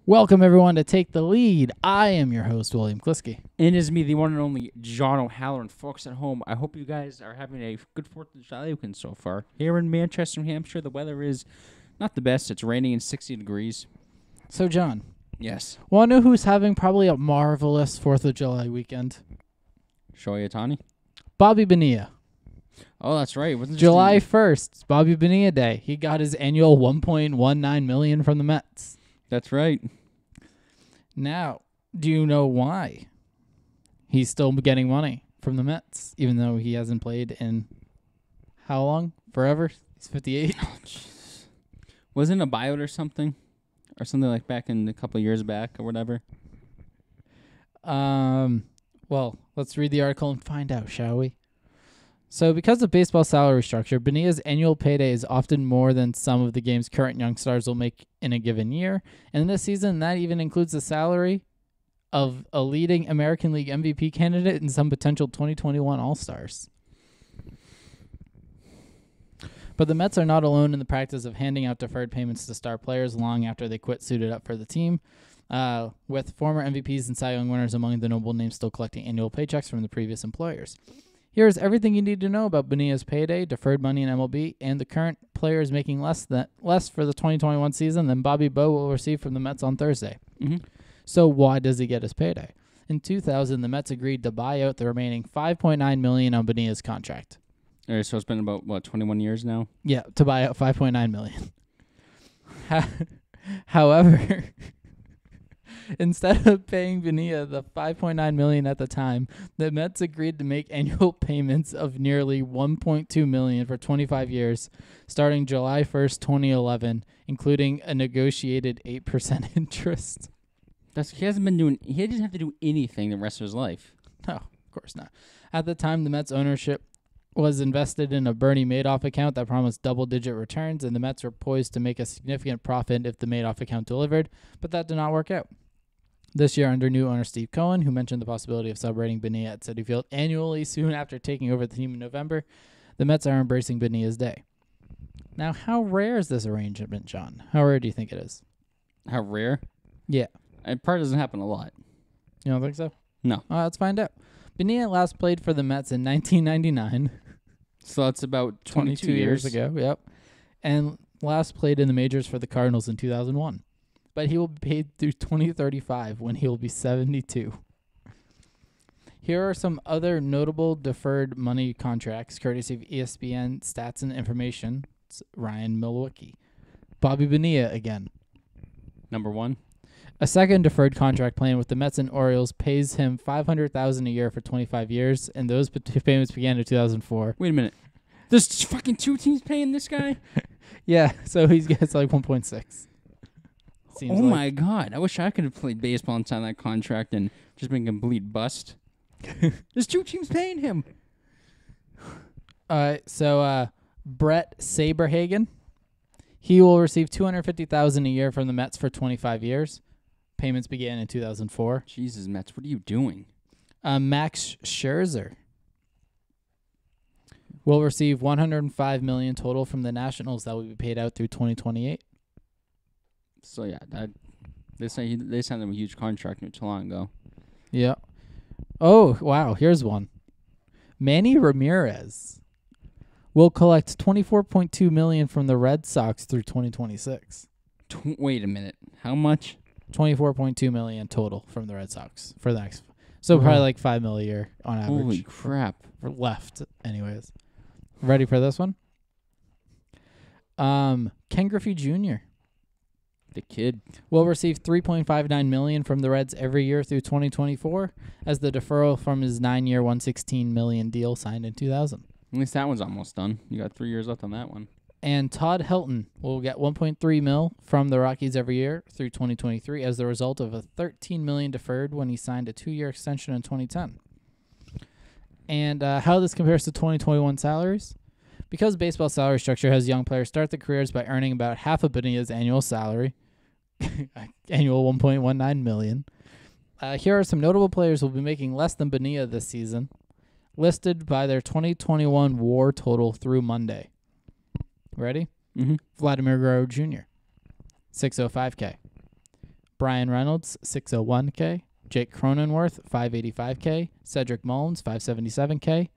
Welcome, everyone, to Take the Lead. I am your host, William Kliske. And it is me, the one and only John O'Halloran. Folks at home, I hope you guys are having a good 4th of July weekend so far. Here in Manchester, New Hampshire, the weather is not the best. It's raining and 60 degrees. So, John, Yes. want to know who's having probably a marvelous 4th of July weekend? Ohtani? Bobby Bonilla. Oh, that's right. Wasn't July 1st, it's Bobby Bonilla Day. He got his annual $1.19 million from the Mets. That's right. Now, do you know why he's still getting money from the Mets, even though he hasn't played in how long? Forever? He's 58. Oh, jeez. Wasn't a buyout or something? Or something like back in a couple of years back or whatever? Well, let's read the article and find out, shall we? So, because of baseball salary structure, Bonilla's annual payday is often more than some of the game's current young stars will make in a given year. And this season, that even includes the salary of a leading American League MVP candidate and some potential 2021 All-Stars. But the Mets are not alone in the practice of handing out deferred payments to star players long after they quit suited up for the team, with former MVPs and Cy Young winners among the notable names still collecting annual paychecks from the previous employers. Here's everything you need to know about Bonilla's payday, deferred money in MLB, and the current players making less for the 2021 season than Bobby Bo will receive from the Mets on Thursday. Mm-hmm. So why does he get his payday? In 2000, the Mets agreed to buy out the remaining $5.9 million on Bonilla's contract. All right, so it's been about, 21 years now? Yeah, to buy out $5.9 million. However, instead of paying Bonilla the $5.9 million at the time, the Mets agreed to make annual payments of nearly $1.2 million for 25 years, starting July 1st, 2011, including a negotiated 8% interest. He doesn't have to do anything the rest of his life. No, of course not. At the time, the Mets ownership was invested in a Bernie Madoff account that promised double-digit returns, and the Mets were poised to make a significant profit if the Madoff account delivered, but that did not work out. This year, under new owner Steve Cohen, who mentioned the possibility of celebrating Bonilla at Citi Field annually soon after taking over the team in November, the Mets are embracing Bonilla's day. Now, how rare is this arrangement, John? How rare do you think it is? How rare? Yeah. It probably doesn't happen a lot. You don't think so? No. Let's find out. Bonilla last played for the Mets in 1999. So that's about 22 years ago, yep. And last played in the majors for the Cardinals in 2001. But he will be paid through 2035 when he will be 72. Here are some other notable deferred money contracts, courtesy of ESPN Stats and Information. It's Ryan Milwaukee. Bobby Bonilla again. Number one. A second deferred contract plan with the Mets and Orioles pays him $500,000 a year for 25 years, and those payments began in 2004. Wait a minute. There's fucking two teams paying this guy? Yeah, so he gets like 1.6. Oh my God. I wish I could have played baseball and signed that contract and just been a complete bust. There's two teams paying him. All right, so Brett Saberhagen, he will receive $250,000 a year from the Mets for 25 years. Payments began in 2004. Jesus, Mets, what are you doing? Max Scherzer will receive $105 million total from the Nationals that will be paid out through 2028. So yeah, they signed him a huge contract not too long ago. Yeah. Oh wow, here's one. Manny Ramirez will collect $24.2 million from the Red Sox through 2026. Wait a minute, how much? $24.2 million total from the Red Sox for the next. So probably like $5 million a year on average. Holy crap! For left, anyways. Ready for this one? Ken Griffey Jr. The kid will receive $3.59 million from the Reds every year through 2024 as the deferral from his 9-year, $116 million deal signed in 2000. At least that one's almost done. You got 3 years left on that one. And Todd Helton will get $1.3 million from the Rockies every year through 2023 as the result of a $13 million deferred when he signed a 2-year extension in 2010. And how this compares to 2021 salaries? Because baseball salary structure has young players start their careers by earning about half of Bonilla's annual salary, annual $1.19 million. Here are some notable players who will be making less than Bonilla this season, listed by their 2021 WAR total through Monday. Ready? Mm-hmm. Vladimir Guerrero Jr., 605K. Brian Reynolds, 601K. Jake Cronenworth, 585K. Cedric Mullins, 577K.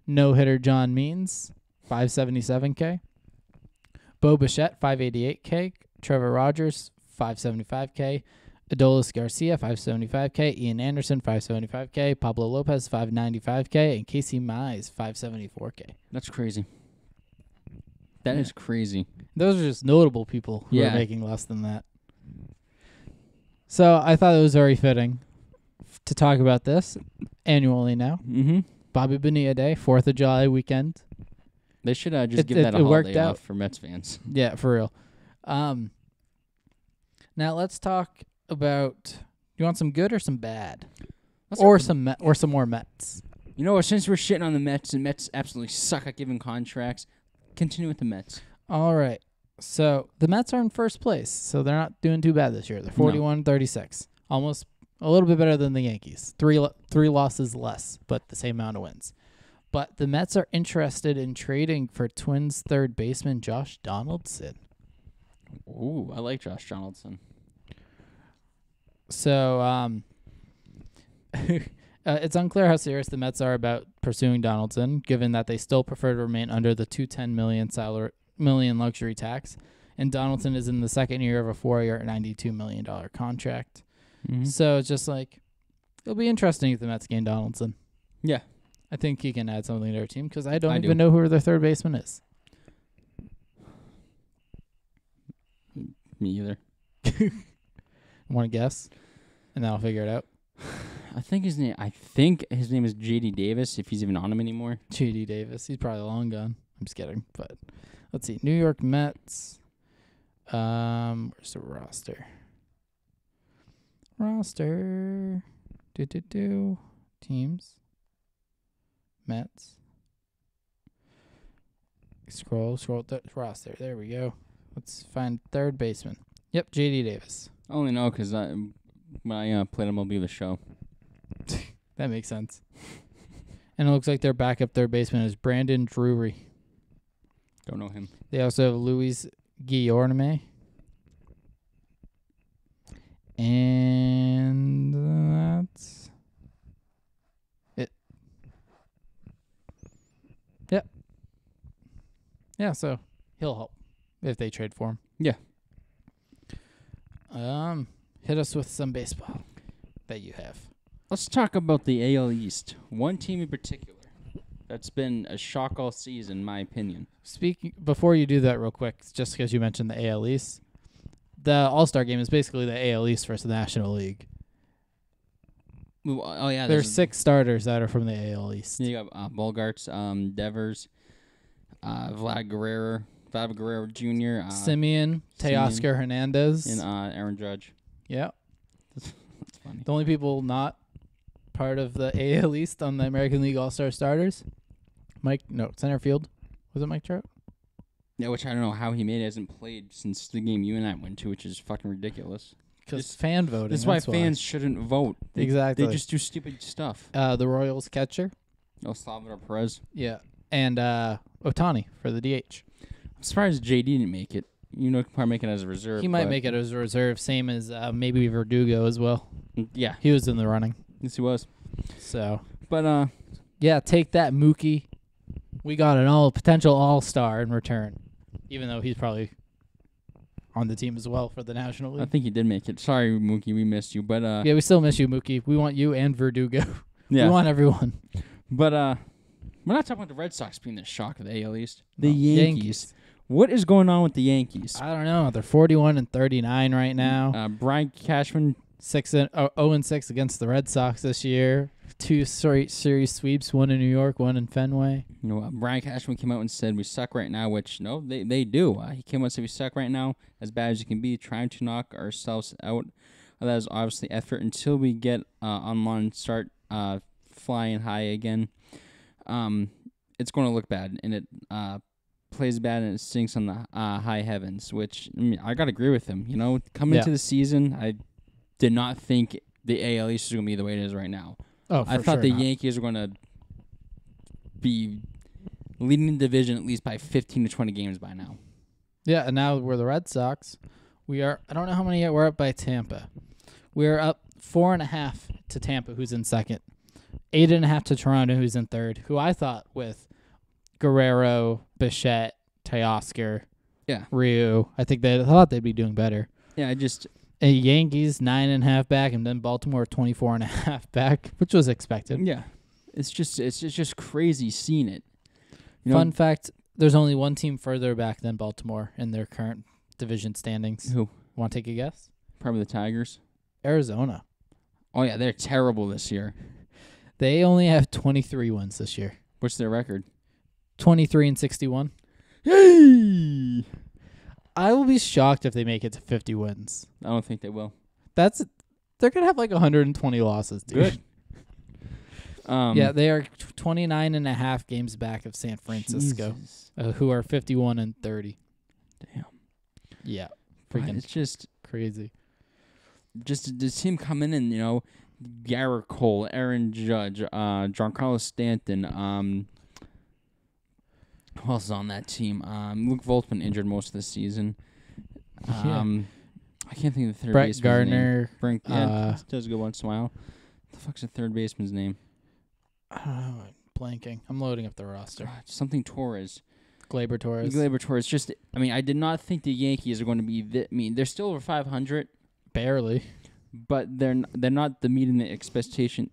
No-hitter John Means, 577K. Bo Bichette, 588K. Trevor Rogers, 575K. Adolis Garcia, 575K. Ian Anderson, 575K. Pablo Lopez, 595K. And Casey Mize, 574K. That's crazy. That is crazy. Those are just notable people who are Yeah. making less than that. So I thought it was very fitting to talk about this annually now. Mm-hmm. Bobby Bonilla Day, 4th of July weekend. They should just give that a it worked holiday out. off for Mets fans. Yeah, for real. Now let's talk about. You want some good or some bad, or some more Mets? You know what? Since we're shitting on the Mets, and Mets absolutely suck at giving contracts, continue with the Mets. All right. So the Mets are in first place, so they're not doing too bad this year. They're 41-36, almost a little bit better than the Yankees. Three losses less, but the same amount of wins. But the Mets are interested in trading for Twins third baseman Josh Donaldson. Ooh, I like Josh Donaldson. So it's unclear how serious the Mets are about pursuing Donaldson, given that they still prefer to remain under the $210 million luxury tax, and Donaldson is in the second year of a 4-year, $92 million contract. Mm-hmm. So it's just like, it'll be interesting if the Mets gain Donaldson. Yeah. I think he can add something to their team because I don't even know who their third baseman is. Me either. Want to guess? And then I'll figure it out. I think his name is J.D. Davis, if he's even on him anymore. J.D. Davis. He's probably long gone. I'm just kidding. But let's see. New York Mets. Where's the roster? Teams. Mets. Scroll roster. There we go. Let's find third baseman. Yep, J.D. Davis. I only know because when I played MLB The Show. That makes sense. And it looks like their backup third baseman is Brandon Drury. Don't know him. They also have Luis Guillorme. And that's it. Yep. Yeah, so he'll help if they trade for him. Yeah. Hit us with some baseball that you have. Let's talk about the AL East. One team in particular that's been a shock all season, in my opinion. Before you do that real quick, just because you mentioned the AL East, the All-Star game is basically the AL East versus the National League. Oh, yeah. There's 6 starters that are from the AL East. You got Bogarts, Devers, Vlad Guerrero Jr., Simeon, Teoscar Hernandez, and Aaron Judge. Yeah. That's funny. The only people not part of the AL East on the American League All-Star starters, center field. Was it Mike Trout? Yeah, which I don't know how he made it. Hasn't played since the game you and I went to, which is fucking ridiculous. Because fan voting. That's why fans shouldn't vote. Exactly. They just do stupid stuff. The Royals catcher. Salvador Perez. Yeah. And Ohtani for the DH. I'm surprised JD didn't make it. Probably make it as a reserve. He might make it as a reserve, same as maybe Verdugo as well. Yeah. He was in the running. Yes, he was. So. But, yeah, take that, Mookie. We got an potential all-star in return, even though he's probably on the team as well for the National League. I think he did make it. Sorry, Mookie, we missed you. But yeah, we still miss you, Mookie. We want you and Verdugo. Yeah. We want everyone. But we're not talking about the Red Sox being the shock of the AL East. The No, Yankees. What is going on with the Yankees? I don't know. They're 41-39 right now. Brian Cashman 0-6 against the Red Sox this year. 2 straight series sweeps, one in New York, one in Fenway. Brian Cashman came out and said we suck right now, which no, they do. He came out and said we suck right now, as bad as you can be, trying to knock ourselves out. That is obviously effort until we get online and start flying high again. It's going to look bad, and it plays bad and it sinks on the high heavens, which I got to agree with him. Coming into the season, I did not think the AL East was going to be the way it is right now. Oh, I thought the Yankees were going to be leading the division at least by 15 to 20 games by now. Yeah, and now we're the Red Sox. I don't know how many yet. We're up by Tampa. We're up 4.5 to Tampa, who's in second. 8.5 to Toronto, who's in third. Who I thought with Guerrero, Bichette, Teoscar, Ryu. I thought they'd be doing better. Yeah, Yankees 9.5 back, and then Baltimore 24.5 back, which was expected. Yeah, it's just crazy seeing it. Fun fact: there's only one team further back than Baltimore in their current division standings. Who? Want to take a guess? Probably the Tigers. Arizona. Oh yeah, they're terrible this year. They only have 23 wins this year. What's their record? 23-61. Hey! I will be shocked if they make it to 50 wins. I don't think they will. They're gonna have like 120 losses, dude. Good. Yeah, they are 29.5 games back of San Francisco, who are 51-30. Damn. Yeah, freaking. It's just crazy. Just the team coming in, Garrett Cole, Aaron Judge, Giancarlo Stanton. Who else is on that team? Luke Volt's been injured most of the season. I can't think of the third Brett baseman's Gardner. name. Does go once in a while. What the fuck's the third baseman's name? I don't know. I'm blanking. I'm loading up the roster. Something Torres. Gleyber Torres. Just, I did not think the Yankees are going to be they're still over 500. Barely. But they're not meeting the expectations.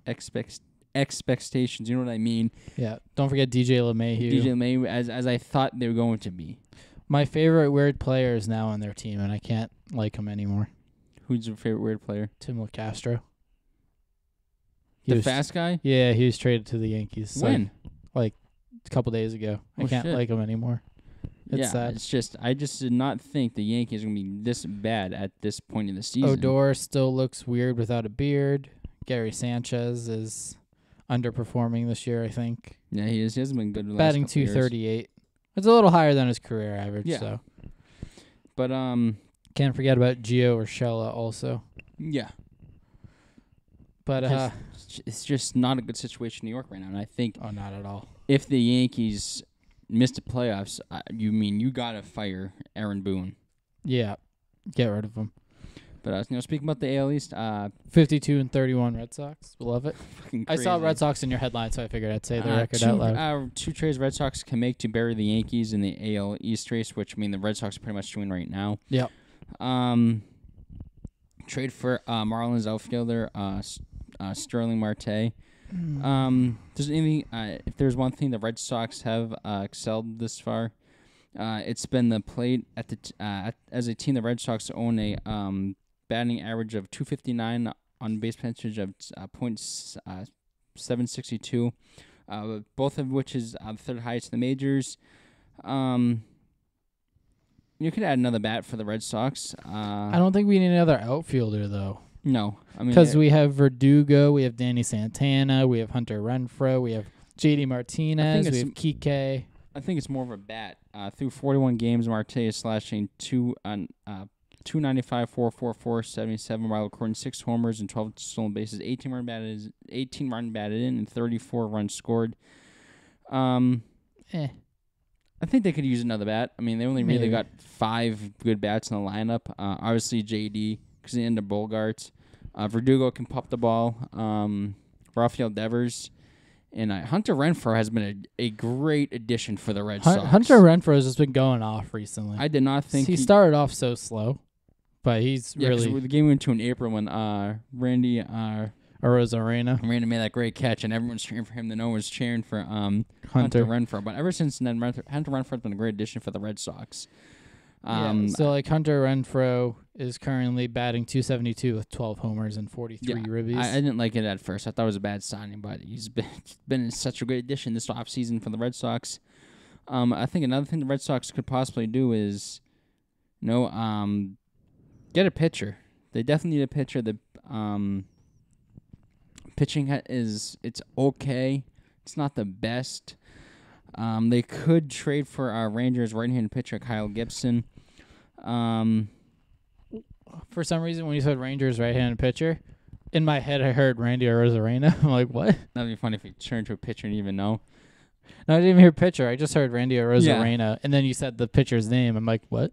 You know what I mean? Yeah. Don't forget DJ LeMahieu. As I thought they were going to be. My favorite weird player is now on their team, and I can't like him anymore. Who's your favorite weird player? Tim LeCastro. The fast guy? Yeah, he was traded to the Yankees. When? Like a couple days ago. I can't like him anymore. It's sad. I just did not think the Yankees are going to be this bad at this point in the season. Odor still looks weird without a beard. Gary Sanchez is underperforming this year, I think. Yeah, he is. He hasn't been good. Batting .238. It's a little higher than his career average. Yeah. So. But can't forget about Gio Urshela also. Yeah. But it's just not a good situation in New York right now, and I think not at all. If the Yankees missed the playoffs, you gotta fire Aaron Boone. Yeah, get rid of him. But speaking about the AL East, 52-31 Red Sox, love it. Fucking crazy. I saw Red Sox in your headline, so I figured I'd say the record out loud. 2 trades Red Sox can make to bury the Yankees in the AL East race, which the Red Sox are pretty much doing right now. Yep. Trade for Marlins outfielder Sterling Marte. Does anything? If there's one thing the Red Sox have excelled this far, it's been the plate at the as a team. The Red Sox own a batting average of .259 on base percentage of .762, both of which is the third highest in the majors. You could add another bat for the Red Sox. I don't think we need another outfielder though. No, because we have Verdugo, we have Danny Santana, we have Hunter Renfroe, we have JD Martinez, we have Kike. I think it's more of a bat. Through 41 games, Marte is slashing 295, 444, 77 while recording 6 homers and 12 stolen bases, 18 run batted in, and 34 runs scored. I think they could use another bat. They only really got 5 good bats in the lineup. Obviously, JD, because they ended Bogarts. Verdugo can pop the ball. Rafael Devers. And Hunter Renfroe has been a great addition for the Red Sox. Hunter Renfroe has just been going off recently. I did not think he started off so slow, but he's really... The game went to in April when Randy Arozarena made that great catch, and everyone's cheering for him. No one's cheering for Hunter Renfroe. But ever since then, Hunter Renfroe has been a great addition for the Red Sox. So Hunter Renfroe is currently batting .272 with 12 homers and 43 ribbies. I didn't like it at first. I thought it was a bad signing, but he's been such a great addition this offseason for the Red Sox. I think another thing the Red Sox could possibly do is, get a pitcher. They definitely need a pitcher. The pitching it's okay. It's not the best. They could trade for our Rangers right-handed pitcher Kyle Gibson. For some reason, when you said Rangers right-handed pitcher, in my head I heard Randy Arozarena. I'm like, what? That'd be funny if you turned to a pitcher and even know. No, I didn't even hear pitcher. I just heard Randy Arozarena, and then you said the pitcher's name. I'm like, what?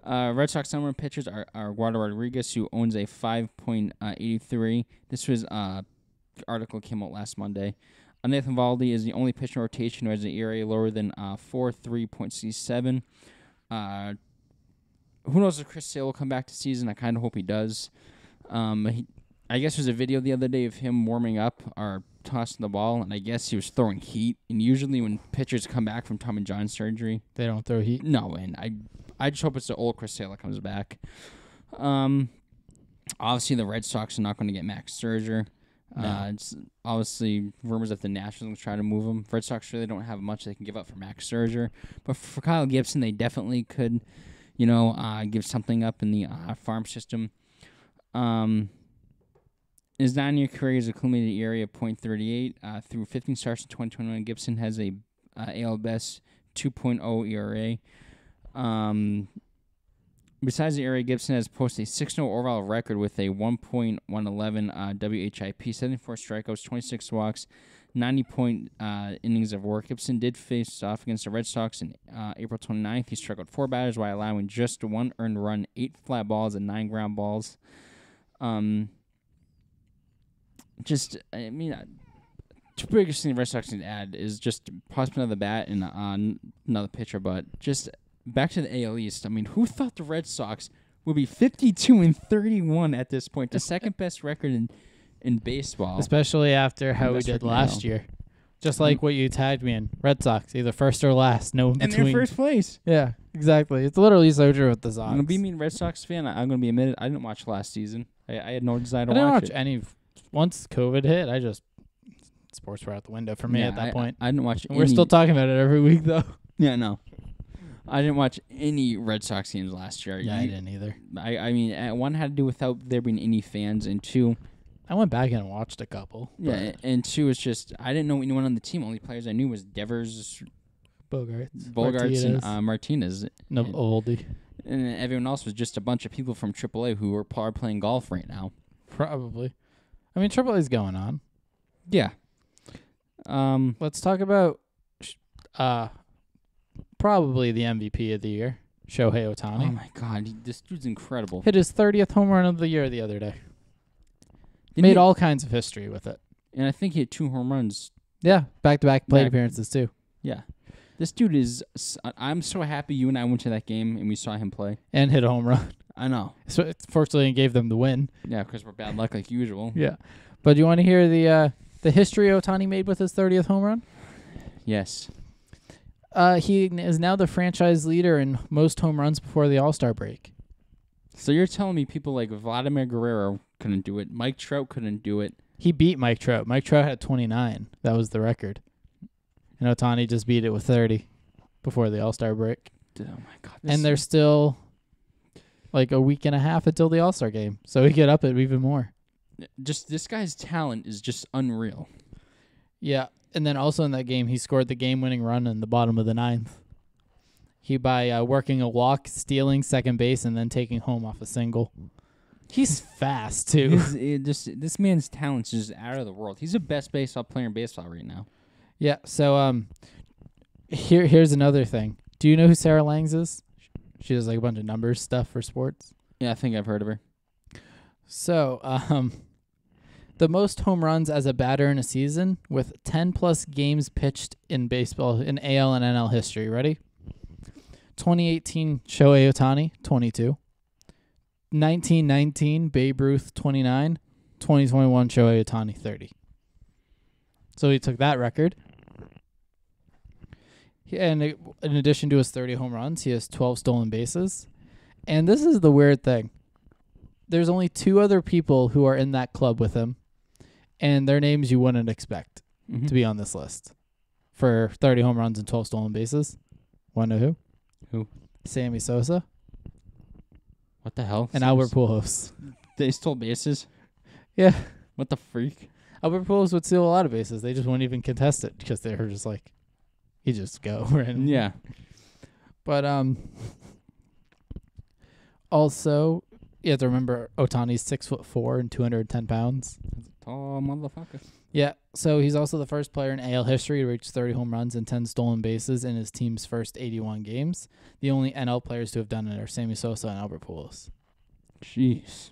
Red Sox number one pitchers are Eduardo Rodriguez, who owns a 5.83. This was article came out last Monday. Nathan Valdi is the only pitcher in rotation who has an ERA lower than 4.3.67. Who knows if Chris Sale will come back this season? I kind of hope he does. I guess there's a video the other day of him warming up or tossing the ball, and I guess he was throwing heat. And usually when pitchers come back from Tommy John surgery, They don't throw heat. no, and I just hope it's the old Chris Sale that comes back. Obviously the Red Sox are not going to get Max Scherzer. No. It's obviously rumors that the Nationals try to move him. Red Sox really don't have much they can give up for Max Scherzer, but for Kyle Gibson, they definitely could, give something up in the farm system. His 9-year career is accumulated ERA of .38 through 15 starts in 2021. Gibson has a AL best 2.0 ERA. Besides the ERA, Gibson has posted a 6-0 overall record with a 1.111 WHIP, 74 strikeouts, 26 walks, 90 innings of work. Gibson did face off against the Red Sox on April 29th. He struck out 4 batters while allowing just 1 earned run, 8 fly balls, and 9 ground balls. Two biggest thing the Red Sox need to add is just possibly another bat and another pitcher. But just back to the AL East. I mean, who thought the Red Sox would be 52-31 at this point, the second best record in baseball, Especially after how we did last year. Just like what you tagged me in. Red Sox, either first or last, no in and between. they're first place. Yeah, exactly. It's literally so true with the Sox. I'm gonna be a Red Sox fan. I'm gonna be admitted. I didn't watch last season. I had no desire to I didn't watch watch it. any. Once COVID hit, sports were out the window for me at that point. I didn't watch. We're still talking about it every week, though. Yeah, no. I didn't watch any Red Sox games last year. Yeah, I didn't either. I mean, one had to do without there being any fans, and two, I went back and watched a couple. yeah, and two is just I didn't know anyone on the team. Only players I knew was Devers, Bogarts, and Martinez. No, and, oldie. and everyone else was just a bunch of people from AAA who are playing golf right now. Probably. I mean, AAA's going on. Yeah. Let's talk about probably the MVP of the year, Shohei Ohtani. Oh my God, this dude's incredible. Hit his 30th home run of the year the other day. Made all kinds of history with it. And I think he had 2 home runs. Yeah, back-to-back plate appearances too. Yeah. This dude is... I'm so happy you and I went to that game and we saw him play. And hit a home run. I know. So fortunately, it gave them the win. Yeah, because we're bad luck like usual. Yeah. But do you want to hear the history Ohtani made with his 30th home run? Yes. He is now the franchise leader in most home runs before the All-Star break. So you're telling me people like Vladimir Guerrero couldn't do it, Mike Trout couldn't do it. He beat Mike Trout. Mike Trout had 29. That was the record. And Ohtani just beat it with 30 before the All-Star break. Oh, my God. And there's still like a week and a half until the All-Star game. So he could up it even more. Just this guy's talent is just unreal. Yeah. And then also in that game, he scored the game-winning run in the bottom of the 9th. He by working a walk, stealing second base, and then taking home off a single. He's fast too. This man's talent's just out of the world. He's the best baseball player in baseball right now. Yeah. So here's another thing. Do you know who Sarah Langs is? She does like a bunch of numbers stuff for sports. Yeah, I think I've heard of her. So the most home runs as a batter in a season with 10-plus games pitched in baseball in AL and NL history. Ready? 2018, Shohei Ohtani, 22. 1919, Babe Ruth, 29. 2021, Shohei Ohtani, 30. So he took that record. And in addition to his 30 home runs, he has 12 stolen bases. And this is the weird thing. There's only 2 other people who are in that club with him, and their names you wouldn't expect to be on this list for 30 home runs and 12 stolen bases. Want to know who? Who? Sammy Sosa. What the hell? And Albert Pujols. They stole bases? Yeah. What the freak? Albert Pujols would steal a lot of bases. They just wouldn't even contest it because they were just like, he just go randomly. Yeah. But also, you have to remember Ohtani's 6'4" and 210 pounds. That's a tall motherfucker. Yeah, so he's also the first player in AL history to reach 30 home runs and 10 stolen bases in his team's first 81 games. The only NL players to have done it are Sammy Sosa and Albert Pujols. Jeez.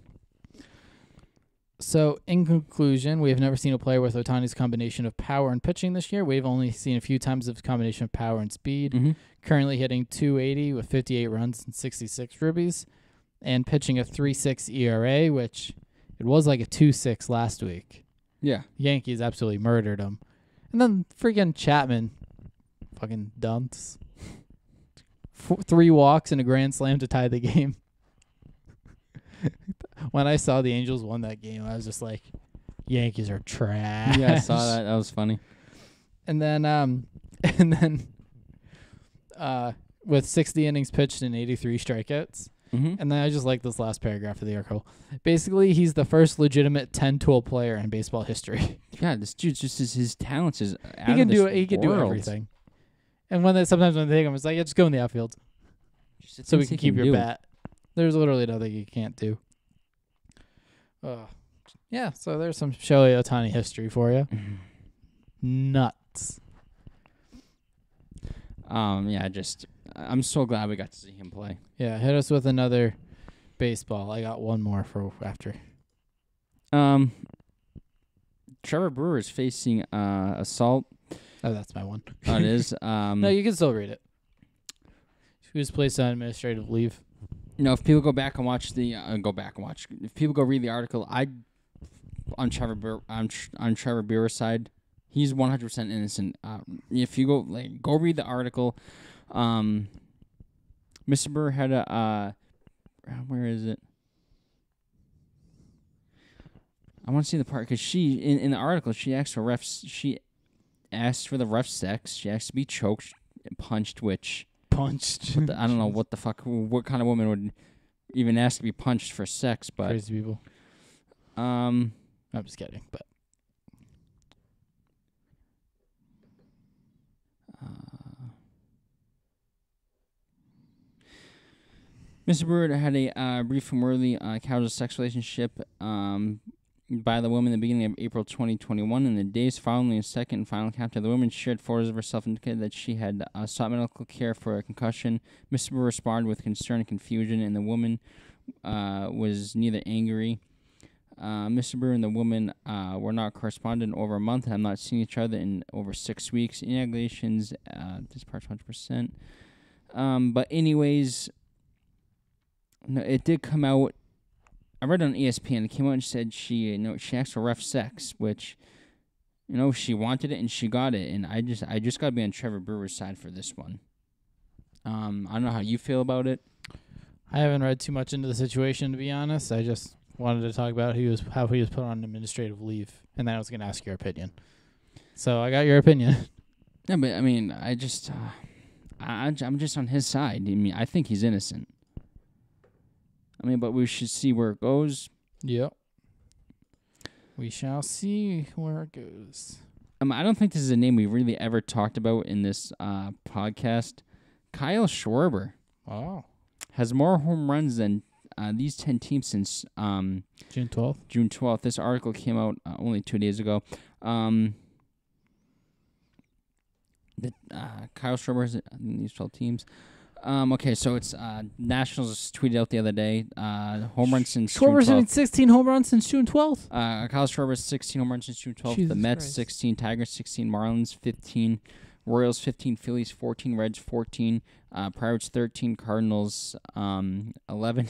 So, in conclusion, we have never seen a player with Ohtani's combination of power and pitching this year. We've only seen a few times of his combination of power and speed. Mm-hmm. Currently hitting .280 with 58 runs and 66 ribbies, and pitching a 3.6 ERA, which it was like a 2.6 last week. Yeah. Yankees absolutely murdered him. And then freaking Chapman fucking dunks. 3 walks and a grand slam to tie the game. When I saw the Angels won that game, I was just like, Yankees are trash. Yeah, I saw that. That was funny. And then with 60 innings pitched and 83 strikeouts. Mm-hmm. And then I just like this last paragraph of the article. Basically, he's the first legitimate 10-tool player in baseball history. Yeah, this dude's just his talents is out He can of this do it. He can do world. everything. And sometimes when they take him, it's like, yeah, just go in the outfield Just the so we things can he keep your do. bat. There's literally nothing you can't do. Yeah, so there's some Shohei Ohtani history for you. Nuts. Yeah, I'm so glad we got to see him play. Yeah, hit us with another baseball. I got one more for after. Trevor Brewer is facing assault. Oh, that's my one. Oh, it is. No, you can still read it. He was placed on administrative leave. If people go back and watch if people go read the article, on Trevor Brewer's side, he's 100% innocent. If you go read the article, Mr. Brewer had where is it? I want to see the part because she in the article she asked for refs. She asked for the ref sex. She asked to be choked, punched, Punched. I don't know what the fuck. What kind of woman would even ask to be punched for sex? But Crazy people. I'm just kidding, but Mr. Brewer had a brief and worthy casual sex relationship by the woman in the beginning of April 2021. In the days following the second and final encounter, the woman shared photos of herself and indicated that she had sought medical care for a concussion. Mr. Brewer responded with concern and confusion, and the woman was neither angry. Mr. Brewer and the woman were not corresponding over a month and have not seen each other in over 6 weeks. Any allegations, this part's 100%. But anyways, no, it did come out. I read on ESPN. It came out and said she asked for ref sex, which, she wanted it and she got it. And I just got to be on Trevor Brewer's side for this one. I don't know how you feel about it. I haven't read too much into the situation, to be honest. I just wanted to talk about how he was put on administrative leave, and then I was going to ask your opinion. So I got your opinion. Yeah, but I mean, I'm just on his side. I mean, I think he's innocent. I mean, but we should see where it goes. Yep. We shall see where it goes. I don't think this is a name we really ever talked about in this podcast. Kyle Schwarber. Wow. Has more home runs than these 10 teams since June 12th. June 12th. This article came out only 2 days ago. Kyle Schwarber has these 12 teams. Okay, so it's Nationals tweeted out the other day. Home runs since Schwarber's June 12th. hitting 16 home runs since June 12th. Kyle Schwarber's 16 home runs since June 12th. Jesus the Mets Christ. 16, Tigers 16, Marlins 15, Royals 15, Phillies 14, Reds 14, Pirates 13, Cardinals 11,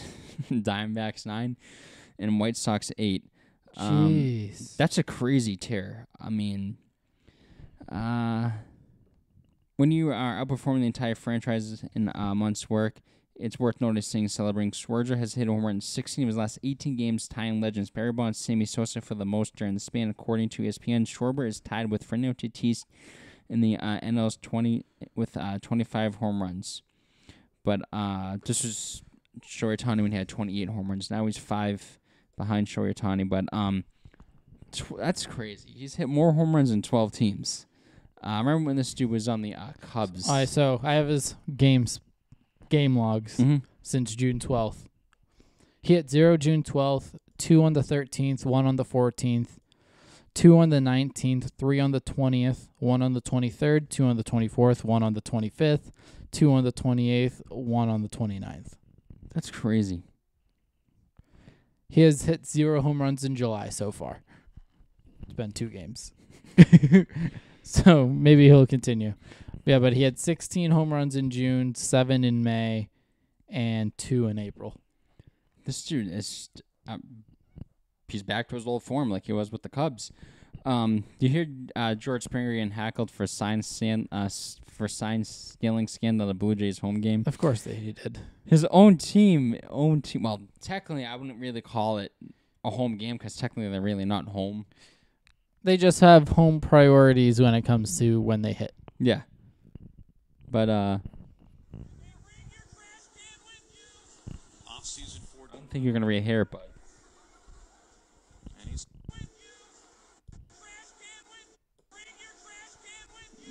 Diamondbacks 9, and White Sox 8. Jeez. That's a crazy tear. I mean, when you are outperforming the entire franchise in a month's work, it's worth noticing celebrating. Schwarber has hit a home run in 16 of his last 18 games, tying legends Barry Bonds and Sammy Sosa for the most during the span. According to ESPN, Schwarber is tied with Fernando Tatis in the NL's 20 with 25 home runs. But this was Shohei Ohtani when he had 28 home runs. Now he's 5 behind Shohei Ohtani. But that's crazy. He's hit more home runs than 12 teams. I remember when this dude was on the Cubs. All right, so I have his game logs since June 12th. He hit 0 June 12th, 2 on the 13th, 1 on the 14th, 2 on the 19th, 3 on the 20th, 1 on the 23rd, 2 on the 24th, 1 on the 25th, 2 on the 28th, 1 on the 29th. That's crazy. He has hit 0 home runs in July so far. It's been 2 games. So maybe he'll continue. Yeah, but he had 16 home runs in June, 7 in May, and 2 in April. This dude is he's back to his old form like he was with the Cubs. You hear George Springer getting hackled for sign stealing scandal at the Blue Jays home game? Of course he did. His own team. Well, technically, I wouldn't really call it a home game because technically they're really not home. They just have home priorities when it comes to when they hit. Yeah. But I don't think you're gonna re-hair it, but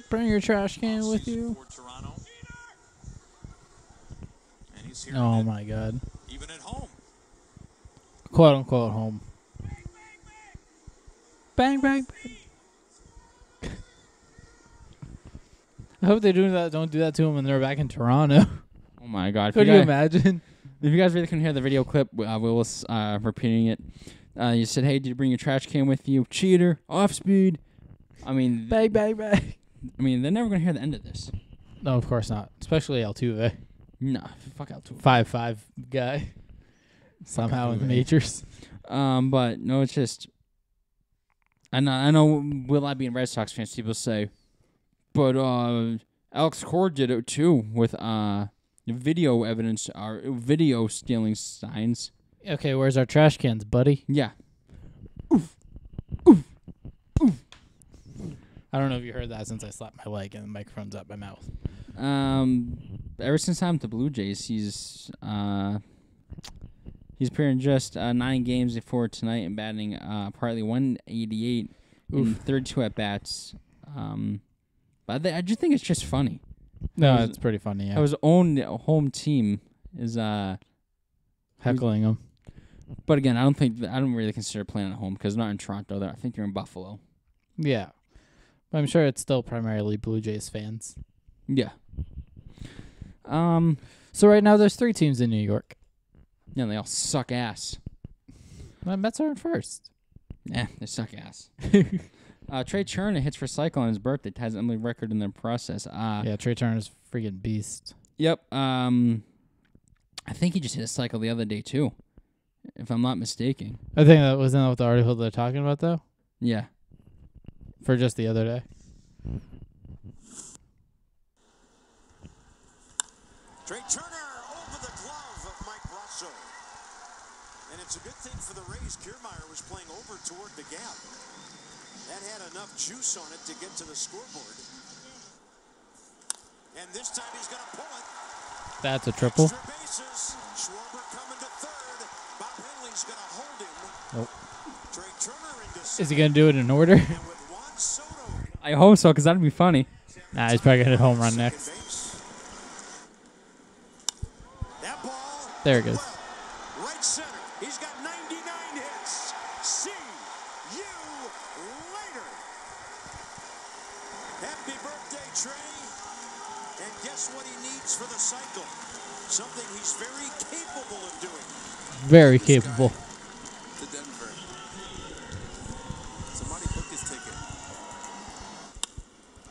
bring your trash can with you. Oh my God. Even at home. Quote unquote home. Bang bang bang. I hope they don't do that to him when they're back in Toronto. oh my God! Could you imagine? If you guys really couldn't hear the video clip, we will repeating it. You said, "Hey, did you bring your trash can with you? Cheater, off speed." I mean, bang bang bang. I mean, they're never gonna hear the end of this. No, of course not. Especially Altuve. Nah, fuck Altuve. 5'5" guy. Somehow in the majors. But no, it's just. I know. Will I be in Red Sox fans? People say, but Alex Cora did it too with video evidence or video stealing signs. Okay, where's our trash cans, buddy? Yeah. Oof. Oof. Oof. I don't know if you heard that since I slapped my leg and the microphone's at my mouth. Ever since I'm with the Blue Jays, he's appeared in just 9 games before tonight and batting partly 188 in 32 at bats. But I just think it's just funny. No, it's pretty funny. Yeah, his own home team is heckling him. But again, I don't really consider playing at home because they're not in Toronto. I think they're in Buffalo. Yeah, but I'm sure it's still primarily Blue Jays fans. Yeah. So right now there's 3 teams in New York. Yeah, they all suck ass. The Mets are in first. Yeah, they suck ass. Trey Turner hits for cycle on his birthday, ties an unbelievable record in the process. Yeah, Trey Turner's a freaking beast. Yep. I think he just hit a cycle the other day too, if I'm not mistaken. I think that wasn't what the article they're talking about though. Yeah. For just the other day. Trey Turner over the glove of Mike Rosso. And it's a good thing for the Rays. Kiermaier was playing over toward the gap. That had enough juice on it to get to the scoreboard. And this time he's going to pull it. That's a triple. Extra bases. Schwarber coming to third. Bob Henley's going to hold him. Nope. Trey Turner into Is he going to do it in order? and with Juan Soto. I hope so, because that'd be funny. Nah, he's probably going to hit home run next. That ball. There it goes. Right center. He's got 99 hits. See you later. Happy birthday, Trey. And guess what he needs for the cycle? Something he's very capable of doing. Very capable. To Denver. Somebody book his ticket.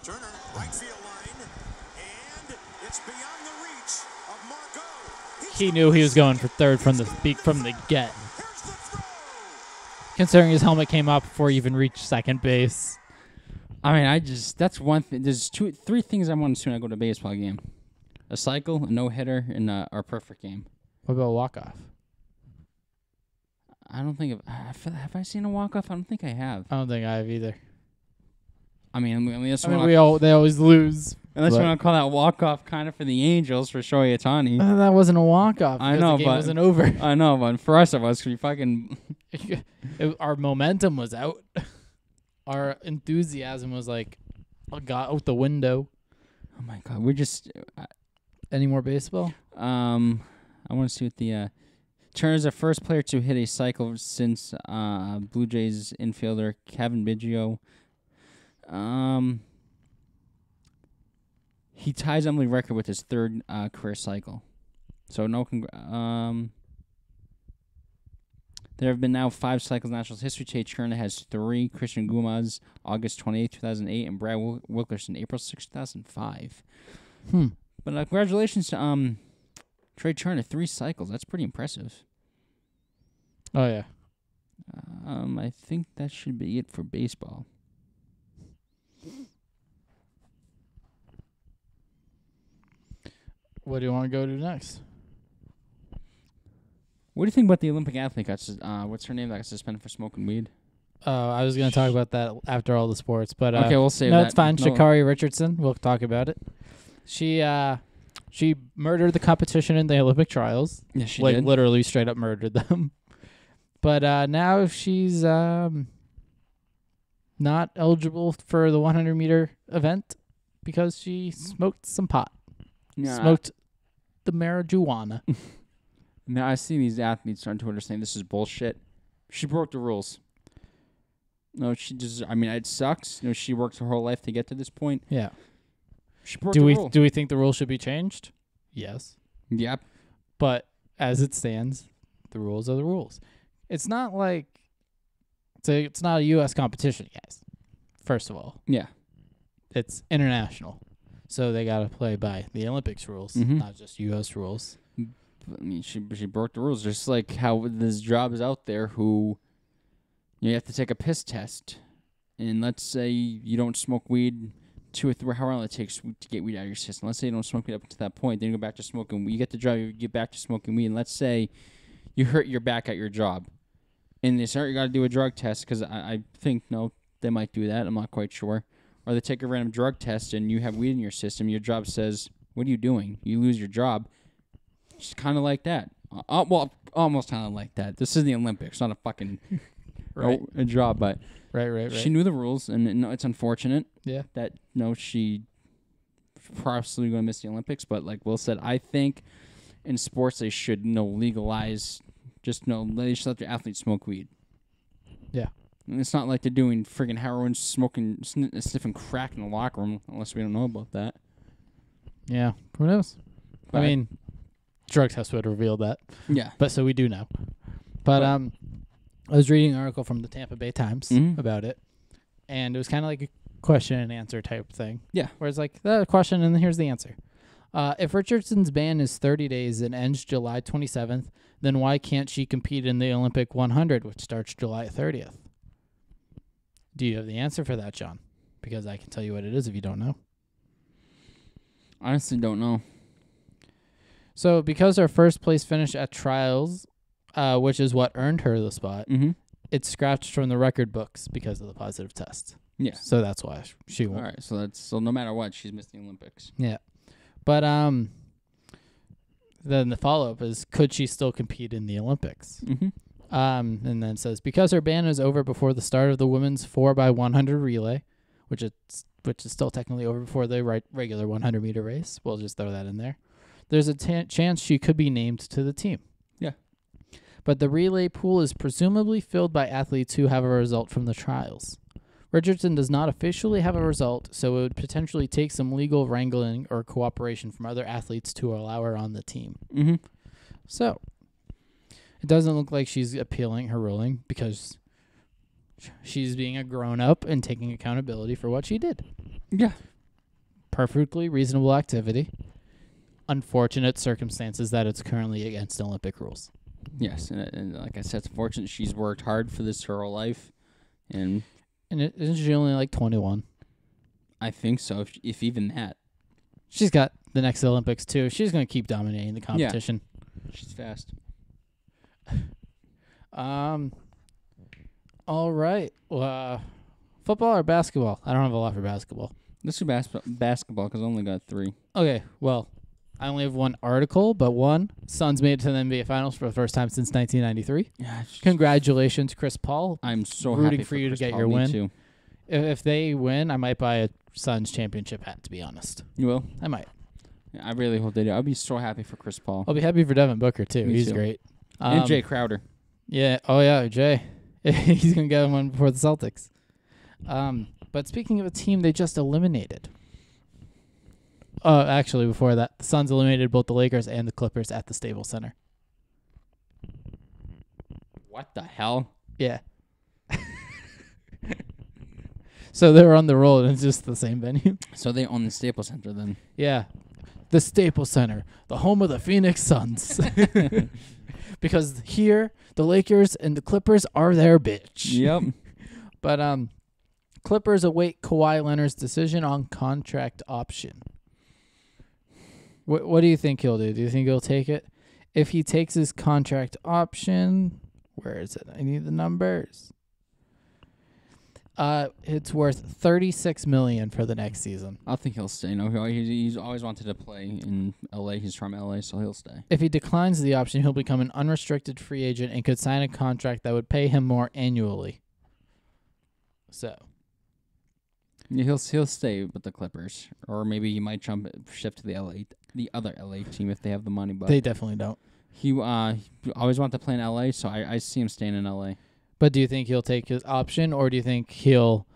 Turner, right field line. And it's beyond the reach of Margot. He knew he was going for third from the get. Considering his helmet came up before he even reached second base. I mean, that's one thing. There's 3 things I want to see when I go to a baseball game: a cycle, a no hitter, and our perfect game. What about walk-off? I don't think have I seen a walk off? I don't think I have. I don't think I have either. I mean, they always lose. Unless you want to call that walk off kind of for the Angels for Shohei Ohtani. That wasn't a walk-off. I know, the game but wasn't over. I know, but for us it was because we fucking. Our momentum was out. Our enthusiasm was like, got out the window. Oh my God, we're just. Any more baseball? I want to see what the Turner's the first player to hit a cycle since Blue Jays infielder Kevin Biggio. He ties Emily's record with his third career cycle. So no. There have been now 5 cycles in Nationals history. Trey Turner has 3. Christian Gumaz, August 28, 2008, and Brad Wilkerson, April 6, 2005. But congratulations to Trey Turner, 3 cycles. That's pretty impressive. Oh, yeah. I think that should be it for baseball. What do you want to go to next? What do you think about the Olympic athlete what's her name that got suspended for smoking weed? I was going to talk about that after all the sports, but okay, we'll save no, that. it's fine. No. Sha'Carri Richardson, we'll talk about it. She murdered the competition in the Olympic trials. Yeah, she did. Literally straight up murdered them. But now she's not eligible for the 100-meter event because she smoked some pot. Yeah. Smoked the marijuana. Now I see these athletes on Twitter saying this is bullshit. She broke the rules. No, she just. I mean, it sucks. She worked her whole life to get to this point. Yeah. She broke the rule. Do we think the rules should be changed? Yes. Yep. But as it stands, the rules are the rules. It's not like it's not a U.S. competition, guys. First of all. Yeah. It's international. So they got to play by the Olympics rules, not just U.S. rules. I mean, she broke the rules. Just like how there's jobs out there who you have to take a piss test. And let's say you don't smoke weed 2 or 3, however long it takes to get weed out of your system. Let's say you don't smoke weed up to that point. Then you go back to smoking weed. You get the job, you get back to smoking weed. And let's say you hurt your back at your job. And they say, you got to do a drug test because I think, no, they might do that. I'm not quite sure. Or they take a random drug test and you have weed in your system. Your job says, what are you doing? You lose your job. It's kind of like that. Well, almost kind of like that. This is the Olympics, not a fucking a job. But right. She knew the rules, and it's unfortunate. Yeah. That she possibly going to miss the Olympics. But like Will said, I think in sports they should legalize. They should let the athletes smoke weed. Yeah. And it's not like they're doing friggin' heroin, smoking, sniffing crack in the locker room, unless we don't know about that. Yeah. Who knows? But, I mean, drug tests would reveal that. Yeah. But so we do know. But I was reading an article from the Tampa Bay Times about it, and it was kind of like a question and answer type thing. Yeah. Where it's like, the question and then here's the answer. If Richardson's ban is 30 days and ends July 27th, then why can't she compete in the Olympic 100, which starts July 30th? Do you have the answer for that, John? Because I can tell you what it is if you don't know. Honestly, don't know. So because her first place finish at trials, which is what earned her the spot, it's scratched from the record books because of the positive test. Yeah. So that's why she won't. All right. So no matter what, she's missed the Olympics. Yeah. But then the follow-up is, could she still compete in the Olympics? And then it says, because her ban is over before the start of the women's 4x100 relay, which is still technically over before the regular 100-meter race. We'll just throw that in there. There's a chance she could be named to the team. Yeah. But the relay pool is presumably filled by athletes who have a result from the trials. Richardson does not officially have a result, so it would potentially take some legal wrangling or cooperation from other athletes to allow her on the team. So, it doesn't look like she's appealing her ruling because she's being a grown-up and taking accountability for what she did. Yeah. Perfectly reasonable activity. Unfortunate circumstances that it's currently against Olympic rules. Yes, and like I said, it's unfortunate she's worked hard for this her whole life. And isn't she only like 21? I think so, if even that. She's got the next Olympics, too. She's going to keep dominating the competition. Yeah. She's fast. All right. Well, football or basketball? I don't have a lot for basketball. Let's do basketball because I only got 3. Okay, well, I only have one article, but one. Suns made it to the NBA Finals for the first time since 1993. Yeah, congratulations, Chris Paul. I'm so rooting happy for you Chris to get Paul. your Me win. Too. If they win, I might buy a Suns championship hat, to be honest. You will? I might. Yeah, I really hope they do. I'll be so happy for Chris Paul. I'll be happy for Devin Booker, too. Me He's too. great. And Jay Crowder. Yeah. Oh, yeah, Jay. He's going to get one before the Celtics. But speaking of a team they just eliminated. Actually, before that, the Suns eliminated both the Lakers and the Clippers at the Staples Center. What the hell? Yeah. So they were on the roll, and it's just the same venue. So they own the Staples Center then. Yeah. The Staples Center, the home of the Phoenix Suns. Because here, the Lakers and the Clippers are their bitch. Yep. But Clippers await Kawhi Leonard's decision on contract option. What do you think he'll do? Do you think he'll take it? If he takes his contract option, where is it? I need the numbers. It's worth $36 million for the next season. I think he'll stay. No, he's always wanted to play in LA. He's from LA, so he'll stay. If he declines the option, he'll become an unrestricted free agent and could sign a contract that would pay him more annually. So, yeah, he'll stay with the Clippers, or maybe he might shift to the other LA team if they have the money. But they definitely don't. He always wanted to play in LA, so I see him staying in LA. But do you think he'll take his option, or do you think he'll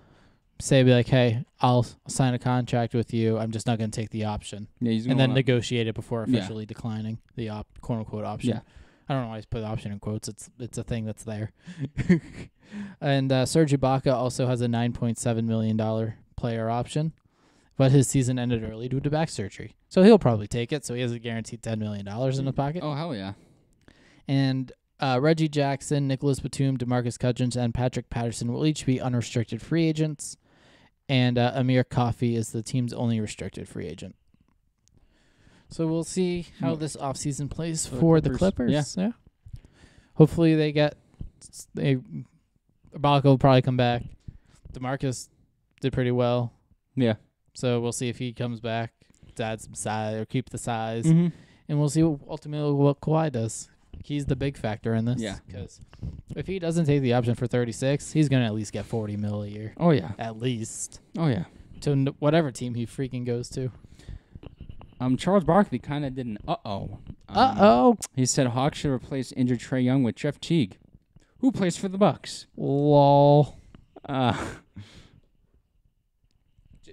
be like, hey, I'll sign a contract with you. I'm just not going to take the option. Yeah, he's and then negotiate it before officially declining the quote-unquote option. Yeah. I don't know why he's put option in quotes. It's a thing that's there. And Serge Ibaka also has a $9.7 million player option, but his season ended early due to back surgery. So he'll probably take it, so he has a guaranteed $10 million in his pocket. Oh, hell yeah. And Reggie Jackson, Nicholas Batum, DeMarcus Cousins, and Patrick Patterson will each be unrestricted free agents. And Amir Coffey is the team's only restricted free agent. So we'll see how this offseason plays for the Clippers. Yeah. Hopefully Ibaka will probably come back. DeMarcus did pretty well. Yeah. So we'll see if he comes back to add some size or keep the size. Mm-hmm. And we'll see ultimately what Kawhi does. He's the big factor in this. Yeah. Because if he doesn't take the option for 36, he's going to at least get $40 million a year. Oh, yeah. At least. Oh, yeah. To whatever team he freaking goes to. Charles Barkley kind of did an uh-oh. He said Hawks should replace injured Trae Young with Jeff Teague, who plays for the Bucks. Lol.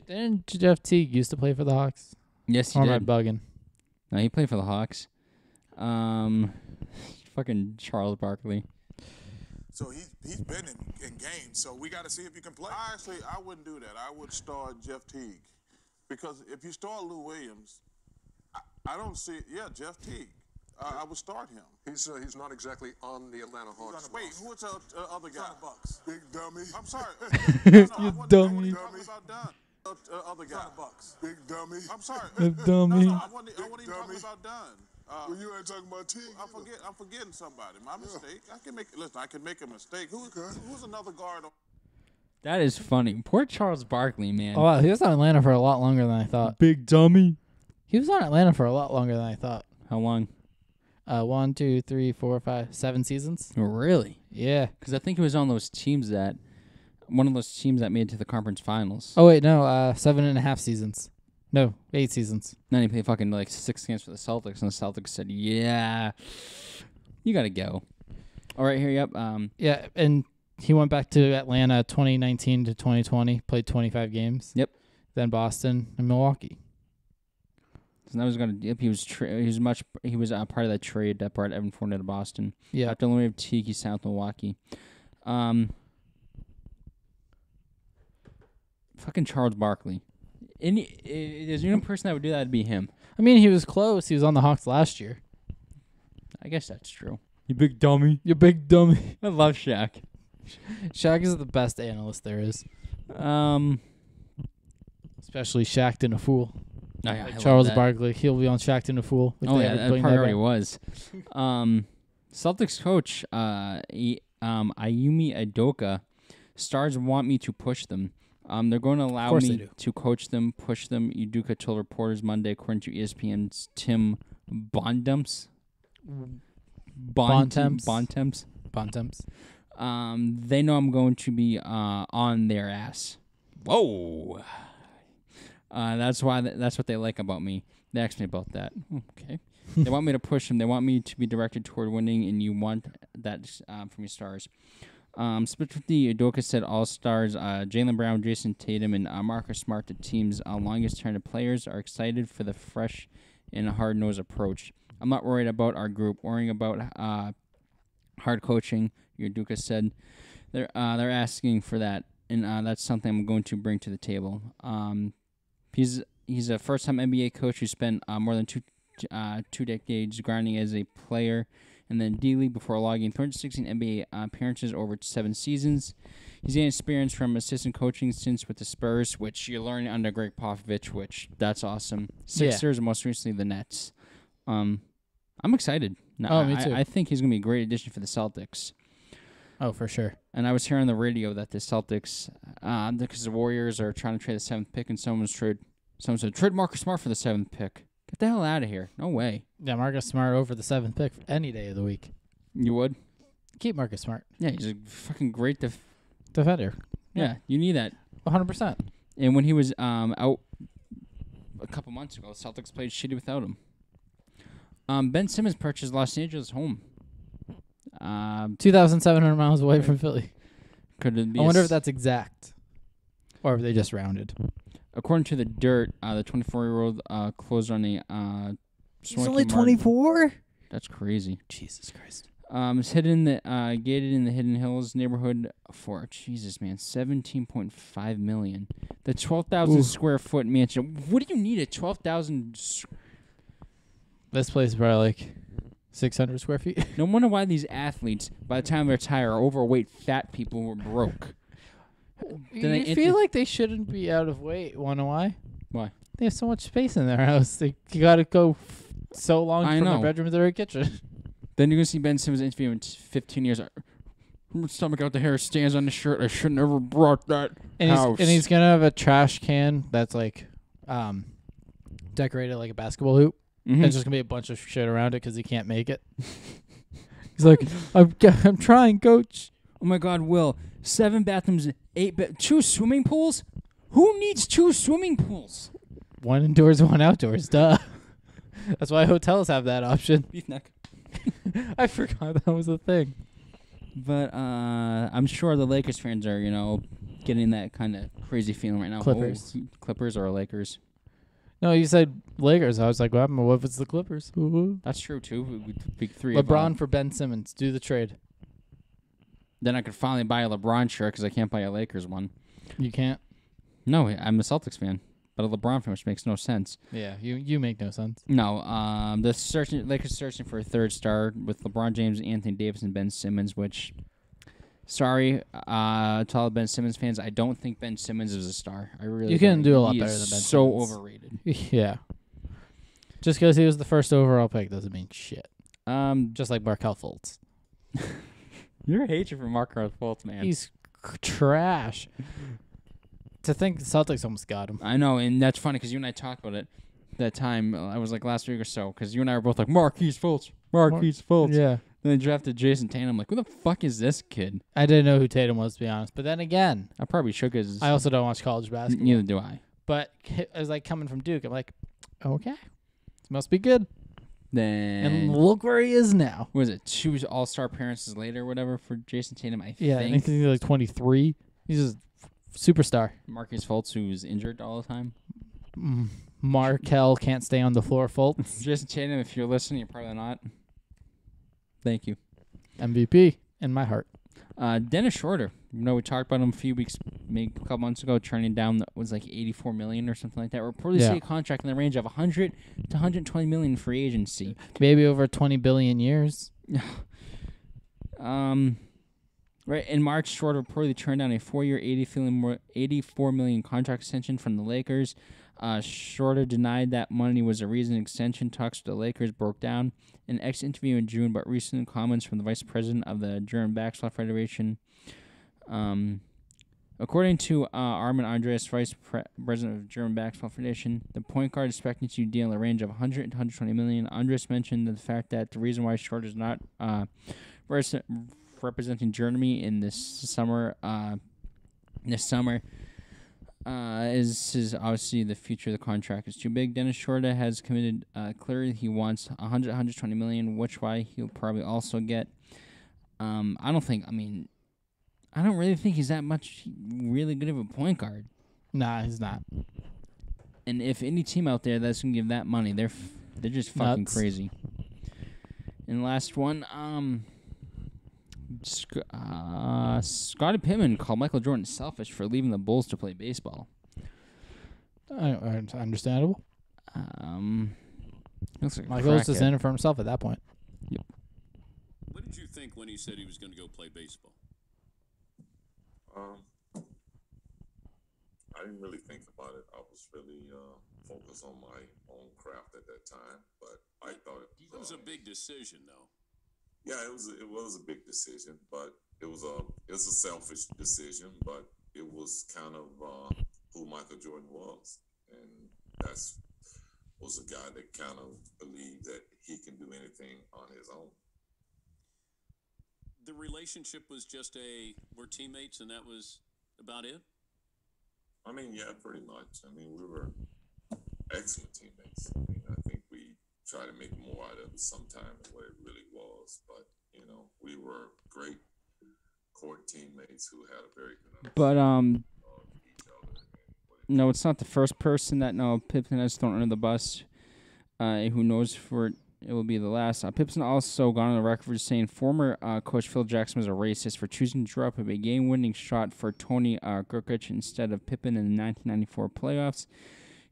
Didn't Jeff Teague used to play for the Hawks? Yes, he did. did. Or am I bugging? No, he played for the Hawks. Fucking Charles Barkley. So he's been in games, so we got to see if he can play. I wouldn't do that. I would start Jeff Teague. Because if you start Lou Williams, I don't see Jeff Teague. I would start him. He's not exactly on the Atlanta Hawks. Wait, who's the other guy? Bucks. Big dummy. I'm sorry. You dummy. Talking about Dunn. Other guy. Bucks. Big dummy. I'm sorry. Dummy. I wasn't even talking about Dunn. Well, you ain't talking about Teague. I'm forgetting somebody. My mistake. I can make a mistake. Who's another guard? That is funny. Poor Charles Barkley, man. Oh, wow. He was on Atlanta for a lot longer than I thought. Big dummy. He was on Atlanta for a lot longer than I thought. How long? 1, 2, 3, 4, 5, 7 seasons. Oh, really? Yeah. Because I think he was on one of those teams that made it to the conference finals. Oh, wait, no. 7.5 seasons. No, 8 seasons. Then he played fucking 6 games for the Celtics, and the Celtics said, yeah, you got to go. All right, here, yep. Yeah, and he went back to Atlanta 2019 to 2020, played 25 games. Yep. Then Boston and Milwaukee. So that was gonna. Yep, he was part of that trade that brought Evan Fournier to Boston. Yeah. After eliminating Teague, he signed with Milwaukee. Fucking Charles Barkley. There's one person that would do that, it'd be him. I mean, he was close. He was on the Hawks last year. I guess that's true. You big dummy. You big dummy. I love Shaq. Shaq is the best analyst there is. Especially Shaq'd in a Fool. Oh, yeah, like Charles Barkley. He'll be on Shaq'd in a Fool. Oh, yeah, that part already was. Celtics coach Ayumi Udoka, stars want me to push them. They're going to allow me to coach them, push them. Udoka told reporters Monday, according to ESPN's Tim Bontemps. They know I'm going to be on their ass. Whoa. That's what they like about me. They asked me about that. Okay. They want me to push them. They want me to be directed toward winning, and you want that from your stars. Specifically, Udoka said all-stars Jaylen Brown, Jason Tatum, and Marcus Smart, the team's longest-tenured players, are excited for the fresh and hard-nosed approach. I'm not worried about our group. Worrying about hard coaching, Udoka said. They're asking for that, and that's something I'm going to bring to the table. He's a first-time NBA coach who spent more than two decades grinding as a player and then D-League before logging 316 NBA appearances over 7 seasons. He's gained experience from assistant coaching stints with the Spurs, which you learn under Greg Popovich, which that's awesome. Sixers, and most recently the Nets. I'm excited. No, me too. I think he's going to be a great addition for the Celtics. Oh, for sure. And I was hearing on the radio that the Celtics, because the Warriors are trying to trade the 7th pick, and someone said, trade Marcus Smart for the 7th pick. Get the hell out of here. No way. Yeah, Marcus Smart over the 7th pick any day of the week. You would? Keep Marcus Smart. Yeah, he's a fucking great defender. Yeah, you need that. 100%. And when he was out a couple months ago, the Celtics played shitty without him. Ben Simmons purchased Los Angeles home. 2,700 miles away from Philly. Could it be I wonder if that's exact. Or if they just rounded. According to the Dirt, the 24-year-old closed on a He's only 24? That's crazy. Jesus Christ. It's hidden gated in the Hidden Hills neighborhood for $17.5 million. The 12,000 square foot mansion. What do you need a 12,000? This place is probably like 600 square feet. No wonder why these athletes, by the time they retire, are overweight, fat people who are broke. You feel like they shouldn't be out of weight. Want to know why? Why? They have so much space in their house. You got to go so long from their bedroom to their kitchen. Then you're going to see Ben Simmons interview in 15 years. My stomach out the hair stands on the shirt. I should never brought that house. And he's going to have a trash can that's like decorated like a basketball hoop. Mm-hmm. There's just going to be a bunch of shit around it because he can't make it. He's like, I'm trying, coach. Oh, my God, Will. 7 bathrooms, 2 swimming pools? Who needs 2 swimming pools? 1 indoors, 1 outdoors. Duh. That's why hotels have that option. Beef neck. I forgot that was a thing. But I'm sure the Lakers fans are, getting that kind of crazy feeling right now. Clippers. Oh, Clippers or Lakers? No, you said Lakers. I was like, what if it's the Clippers? That's true, too. Big 3. LeBron for Ben Simmons. Do the trade. Then I could finally buy a LeBron shirt because I can't buy a Lakers one. You can't? No, I'm a Celtics fan, but a LeBron fan, which makes no sense. Yeah, you make no sense. No, the Lakers searching for a 3rd star with LeBron James, Anthony Davis, and Ben Simmons. Which, sorry, to all Ben Simmons fans, I don't think Ben Simmons is a star. I really. You can do a lot he better is than Ben so Simmons. overrated. Yeah. Just because he was the 1st overall pick doesn't mean shit. Just like Markelle Fultz. Your hatred for Markelle Fultz, man. He's trash. To think the Celtics almost got him. I know, and that's funny because you and I talked about it that time. I was like last week or so because you and I were both like, Marquise Fultz. Yeah. Then they drafted Jason Tatum. I'm like, who the fuck is this kid? I didn't know who Tatum was, to be honest. But then again, I probably shook his. I also don't watch college basketball. Neither do I. But it was like coming from Duke. I'm like, okay. This must be good. Then And look where he is now. Was it 2 All-Star appearances later or whatever for Jason Tatum? I Yeah, think. I think he's like 23. He's a superstar. Marcus Fultz, who's injured all the time. Markelle can't stay on the floor, Fultz. Jason Tatum, if you're listening, you're probably not. Thank you. MVP in my heart. Dennis Schroeder. We talked about him a few weeks, maybe a couple months ago, turning down was like $84 million or something like that. Reportedly see a contract in the range of $100 to $120 million free agency. Maybe over 20 billion years. Right in March, Schroeder reportedly turned down a 4-year, $84 million contract extension from the Lakers. Schroeder denied that money was a reason extension talks with the Lakers broke down. In an ex-interview in June, but recent comments from the vice president of the German Basketball Federation. According to Armin Andreas, vice president of the German Basketball Federation, the point guard is expecting to deal in the range of 100 to 120 million. Andreas mentioned the fact that the reason why Schroeder is not representing Germany in this summer is obviously the future of the contract is too big. Dennis Shorta has committed clearly he wants 120 million, which why he'll probably also get. I don't really think he's that much really good of a point guard. Nah, he's not. And if any team out there that's gonna give that money, they're just fucking Nuts. crazy. And last one, Scottie Pippen called Michael Jordan selfish for leaving the Bulls to play baseball. Understandable. Looks like Michael was just in it for himself at that point. What did you think when he said he was going to go play baseball? I didn't really think about it. I was really focused on my own craft at that time, but I thought It was a big decision, though. yeah, it was a big decision, but it was a selfish decision, but it was kind of who Michael Jordan was, and that's was a guy that kind of believed that he can do anything on his own. The relationship was just we're teammates, and that was about it? I mean, yeah, pretty much. I mean, we were excellent teammates. I mean, I think we tried to make more out of it sometime than what it really was. But, we were great court teammates who had a very good understanding of each other. No, it's not the first person that Pippen has thrown under the bus. Who knows for it will be the last. Pippen also gone on the record for saying former coach Phil Jackson was a racist for choosing to drop a game-winning shot for Tony Kukoc instead of Pippen in the 1994 playoffs.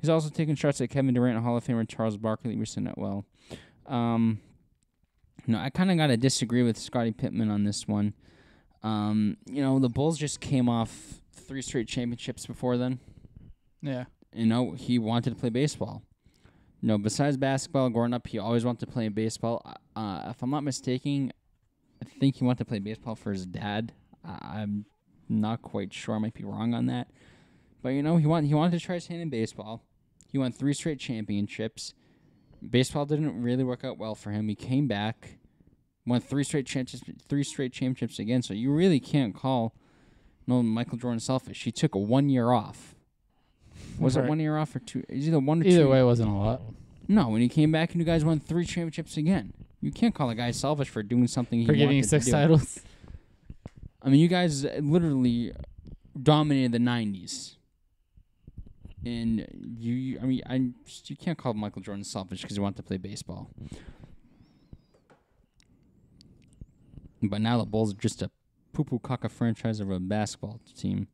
He's also taken shots at Kevin Durant and Hall of Famer Charles Barkley recently as well. I kind of got to disagree with Scottie Pippen on this one. The Bulls just came off 3 straight championships before then. Yeah. He wanted to play baseball. Besides basketball, growing up, he always wanted to play baseball. If I'm not mistaken, I think he wanted to play baseball for his dad. I'm not quite sure. I might be wrong on that. But, he wanted to try his hand in baseball. He won 3 straight championships. Baseball didn't really work out well for him. He came back, won 3 straight championships again. So you really can't call Michael Jordan selfish. He took a 1 year off. Was it 1 year off or 2? It's either 1 or 2. Either way, it wasn't a lot. No, when he came back and you guys won 3 championships again. You can't call a guy selfish for doing something he For wanted getting to 6 do. titles. I mean, you guys literally dominated the 90s. And you can't call Michael Jordan selfish because he wanted to play baseball. But now the Bulls are just a poo-poo caca franchise of a basketball team.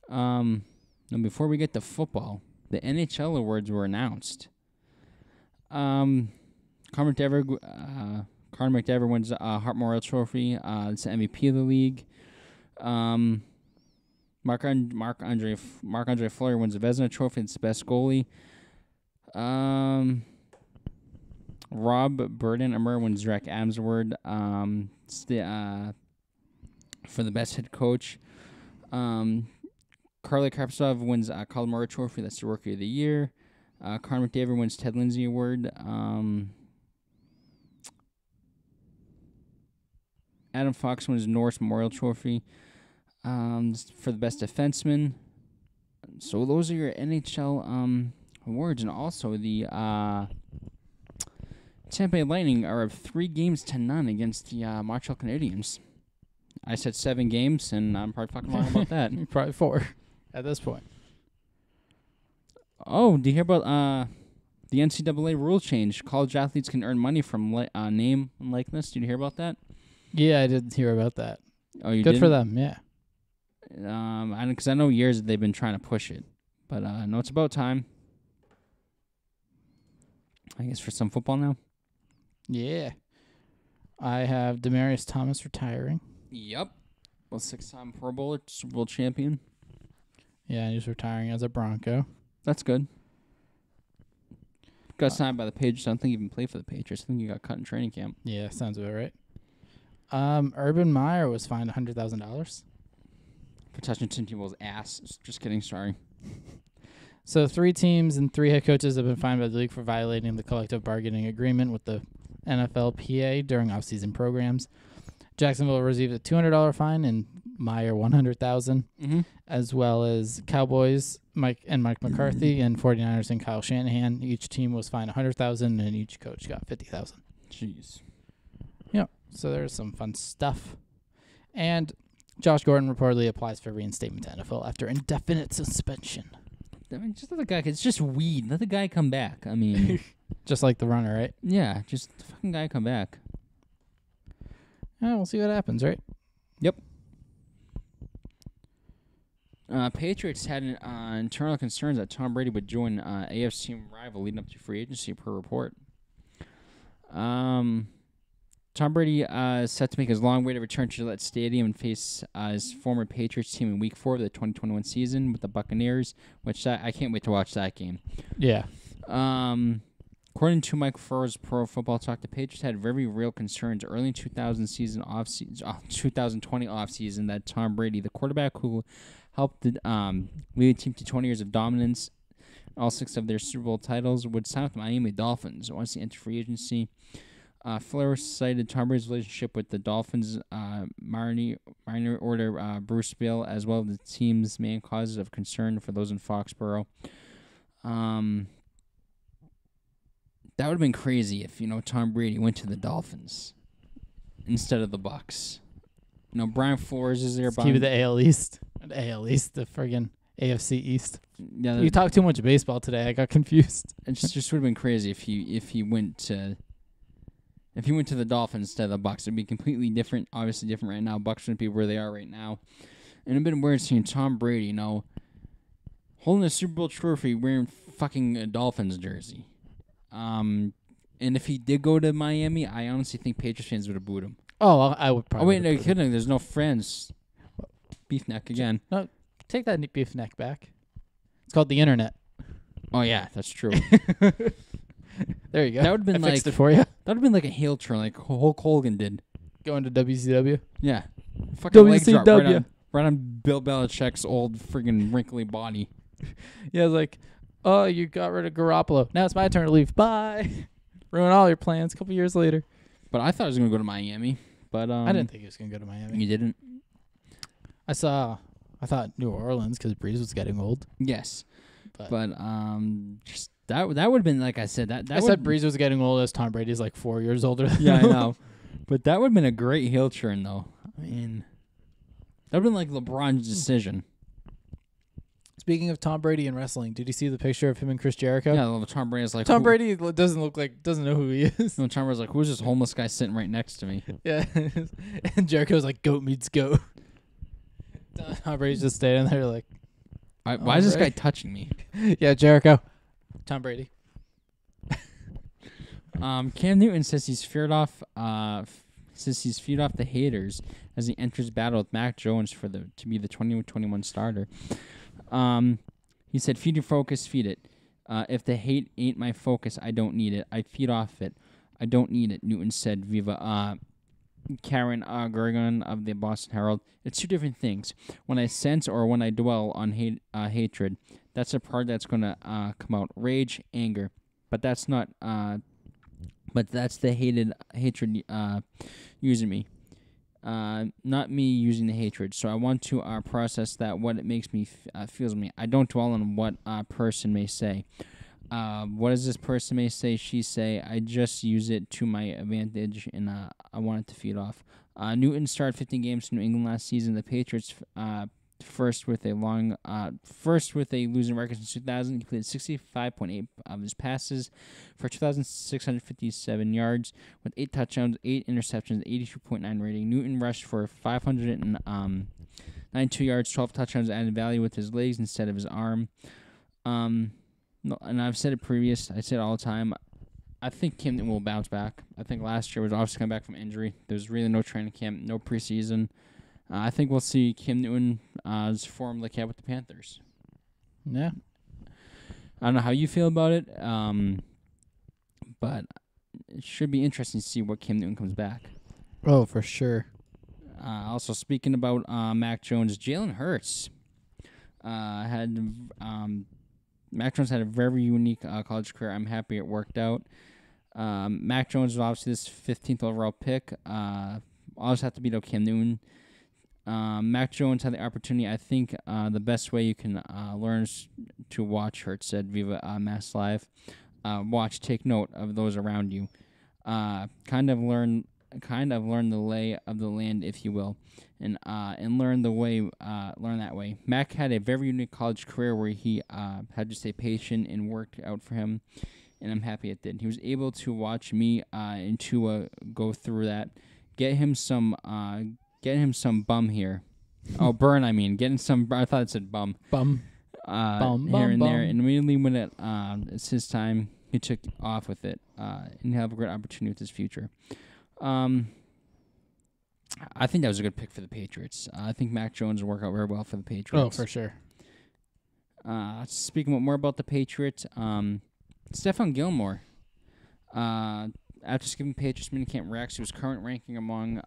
Now before we get to football, the NHL awards were announced. Connor McDavid wins the Hart Memorial Trophy. It's the MVP of the league. Marc-Andre Fleury wins the Vezina Trophy. It's the best goalie. Rob Burden-Amur wins Zach Adams Award. It's the for the best head coach. Carly Karpsov wins Colin Murray Trophy. That's the Rookie of the Year. Connor McDavid wins Ted Lindsay Award. Adam Fox wins Norris Memorial Trophy for the best defenseman. So those are your NHL awards. And also the Tampa Bay Lightning are up 3-0 against the Montreal Canadiens. I said 7 games, and I'm probably fucking wrong about that. Probably 4 at this point. Oh, do you hear about the NCAA rule change? College athletes can earn money from name and likeness. Did you hear about that? Yeah, I did hear about that. Oh, you Good didn't? for them, yeah. Because I know years they've been trying to push it, but no, it's about time. I guess for some football now. Yeah. I have Demaryius Thomas retiring. Yep. Well, 6-time Pro Bowler, Super Bowl champion. Yeah, he's retiring as a Bronco. That's good. Got signed by the Patriots. I don't think he even played for the Patriots. I think he got cut in training camp. Yeah, sounds about right. Urban Meyer was fined $100,000. For touching Tim Tebow's ass. Just kidding, sorry. So 3 teams and 3 head coaches have been fined by the league for violating the collective bargaining agreement with the NFLPA during off-season programs. Jacksonville received a $200 fine and Meyer $100,000, as well as Cowboys Mike McCarthy and 49ers and Kyle Shanahan. Each team was fined $100,000 and each coach got $50,000. Jeez. Yeah, so there's some fun stuff. And Josh Gordon reportedly applies for reinstatement to NFL after indefinite suspension. I mean, just let the guy. It's just weed. Let the guy come back. I mean, just like the runner, right? Yeah, just the fucking guy come back. Yeah, we'll see what happens, right? Yep. Patriots had internal concerns that Tom Brady would join AFC rival leading up to free agency, per report. Tom Brady is set to make his long-awaited return to Gillette Stadium and face his former Patriots team in Week 4 of the 2021 season with the Buccaneers, which I can't wait to watch that game. Yeah. According to Mike Furrow's Pro Football Talk, the Patriots had very real concerns early in 2020 offseason that Tom Brady, the quarterback who helped lead the team to 20 years of dominance, all 6 of their Super Bowl titles, would sign with the Miami Dolphins once he entered free agency. Fuller cited Tom Brady's relationship with the Dolphins minor order Bruce Bill, as well as the team's main causes of concern for those in Foxborough. That would have been crazy if, Tom Brady went to the Dolphins instead of the Bucs. Brian Flores is there. Keep it the AL East. The AL East, the friggin' AFC East. Yeah, you talked too much baseball today. I got confused. It just would have been crazy if he went to the Dolphins instead of the Bucs. It'd be completely different. Obviously different right now. Bucs wouldn't be where they are right now. And it'd been weird seeing Tom Brady, holding a Super Bowl trophy wearing fucking a Dolphins jersey. And if he did go to Miami, I honestly think Patriots fans would have booed him. Oh, I would probably. Oh wait, no, kidding. There's no friends. Beef neck again. No, take that beef neck back. It's called the internet. Oh yeah, that's true. There you go. That would have been fixed it for you. That would have been like a heel turn, like Hulk Hogan did. Going to WCW. Yeah. Fucking leg drop WCW. right on Bill Belichick's old friggin' wrinkly body. Yeah, it's like, oh, you got rid of Garoppolo. Now it's my turn to leave. Bye. Ruin all your plans a couple years later. But I thought he was going to go to Miami. But I didn't think he was going to go to Miami. You didn't? I thought New Orleans because Breeze was getting old. Yes. But just that would have been, like I said, I said Breeze was getting old as Tom Brady's like 4 years older than Yeah, I know. But that would have been a great heel turn, though. I mean, that would have been like LeBron's decision. Speaking of Tom Brady and wrestling, did you see the picture of him and Chris Jericho? Yeah, Tom Brady's like... Tom Brady doesn't know who he is. No, Tom Brady's like, who's this homeless guy sitting right next to me? Yeah. And Jericho's like, goat meets goat. Tom Brady's just standing there like... Why is this guy touching me? Yeah, Jericho. Tom Brady. Cam Newton says he's feared off the haters as he enters battle with Mac Jones to be the 2021 starter. He said, "Feed your focus, feed it. If the hate ain't my focus, I don't need it. I feed off it. I don't need it." Newton said, "Viva." Karen Gergen of the Boston Herald. It's two different things. When I sense or when I dwell on hatred, that's the part that's going to come out. Rage, anger. But that's not. But that's the hatred using me. Not me using the hatred. So I want to process that, what it makes me feels me. I don't dwell on what a person may say. What does this person may say, she say? I just use it to my advantage, and I want it to feed off. Newton started 15 games in New England last season. The Patriots first with a losing record since 2000. He completed 65.8 of his passes for 2,657 yards with 8 touchdowns, 8 interceptions, 82.9 rating. Newton rushed for 592 yards, 12 touchdowns, added value with his legs instead of his arm. No, and I've said it previous. I say it all the time. I think Cam Newton will bounce back. I think last year was obviously coming back from injury. There's really no training camp, no preseason. I think we'll see Cam Newton's form like he had with the Panthers. Yeah. I don't know how you feel about it, but it should be interesting to see what Cam Newton comes back. Oh, for sure. Also, speaking about Mac Jones, Jalen Hurts Mac Jones had a very unique college career. I'm happy it worked out. Mac Jones was obviously this 15th overall pick. always have to beat out Cam Newton. Mac Jones had the opportunity. I think the best way you can learn is to watch, Hurt said, Viva Mass Live. Watch, take note of those around you. Kind of learn the lay of the land, if you will, and learn that way. Mac had a very unique college career where he had to stay patient and worked out for him, and I'm happy it did. He was able to watch me and Tua go through that. Get him some bum here. Oh, burn, I mean. Getting some, I thought it said bum. Bum. Here and there. And immediately when it's his time, he took off with it. And he'll have a great opportunity with his future. I think that was a good pick for the Patriots. I think Mac Jones will work out very well for the Patriots. Oh, for sure. Speaking more about the Patriots, Stephon Gilmore. After skipping Patriots minicamp Rex, he was current ranking among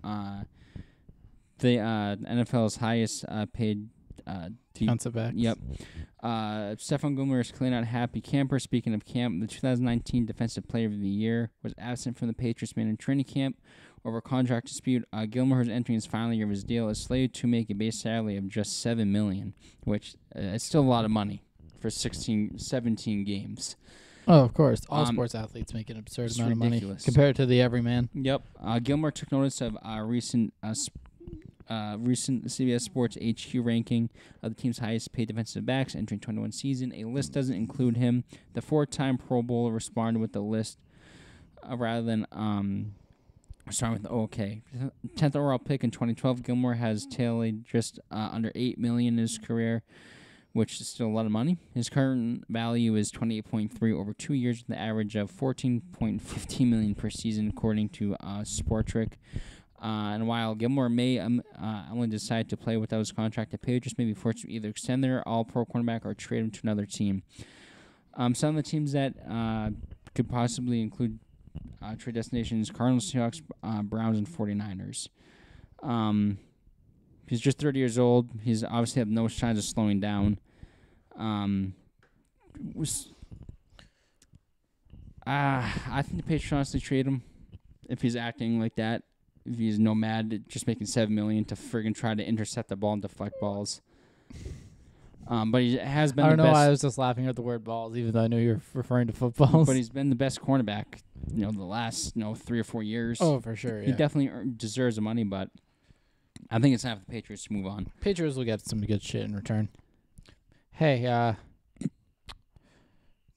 the NFL's highest paid defensive backs. Yep. Stephon Gilmore is clearly not a happy camper. Speaking of camp, the 2019 Defensive Player of the Year was absent from the Patriots man in training camp over a contract dispute. Gilmore, who's entering his final year of his deal, is slated to make a base salary of just $7 million, which is still a lot of money for 17 games. Oh, of course. All sports athletes make an absurd amount of money compared to the everyman. Yep. Gilmore took notice of recent CBS Sports HQ ranking of the team's highest paid defensive backs entering 21 season. A list doesn't include him. The 4-time Pro Bowler responded with the list rather than starting with okay. 10th overall pick in 2012. Gilmore has tallied just under $8 million in his career, which is still a lot of money. His current value is 28.3 over 2 years with an average of $14.15 million per season, according to Sportric. And while Gilmore may only decide to play without his contract, the Patriots may be forced to either extend their all-pro cornerback or trade him to another team. Some of the teams that could possibly include trade destinations: Cardinals, Seahawks, Browns, and 49ers. He's just 30 years old. He's obviously have no signs of slowing down. I think the Patriots honestly trade him if he's acting like that. If he's nomad, just making $7 million to friggin' try to intercept the ball and deflect balls. But he has been. I don't the know best. why I was just laughing at the word balls, even though I knew you were referring to footballs. But he's been the best cornerback, the last 3 or 4 years. Oh, for sure. Yeah. He definitely deserves the money, but I think it's time for the Patriots to move on. Patriots will get some good shit in return. Hey,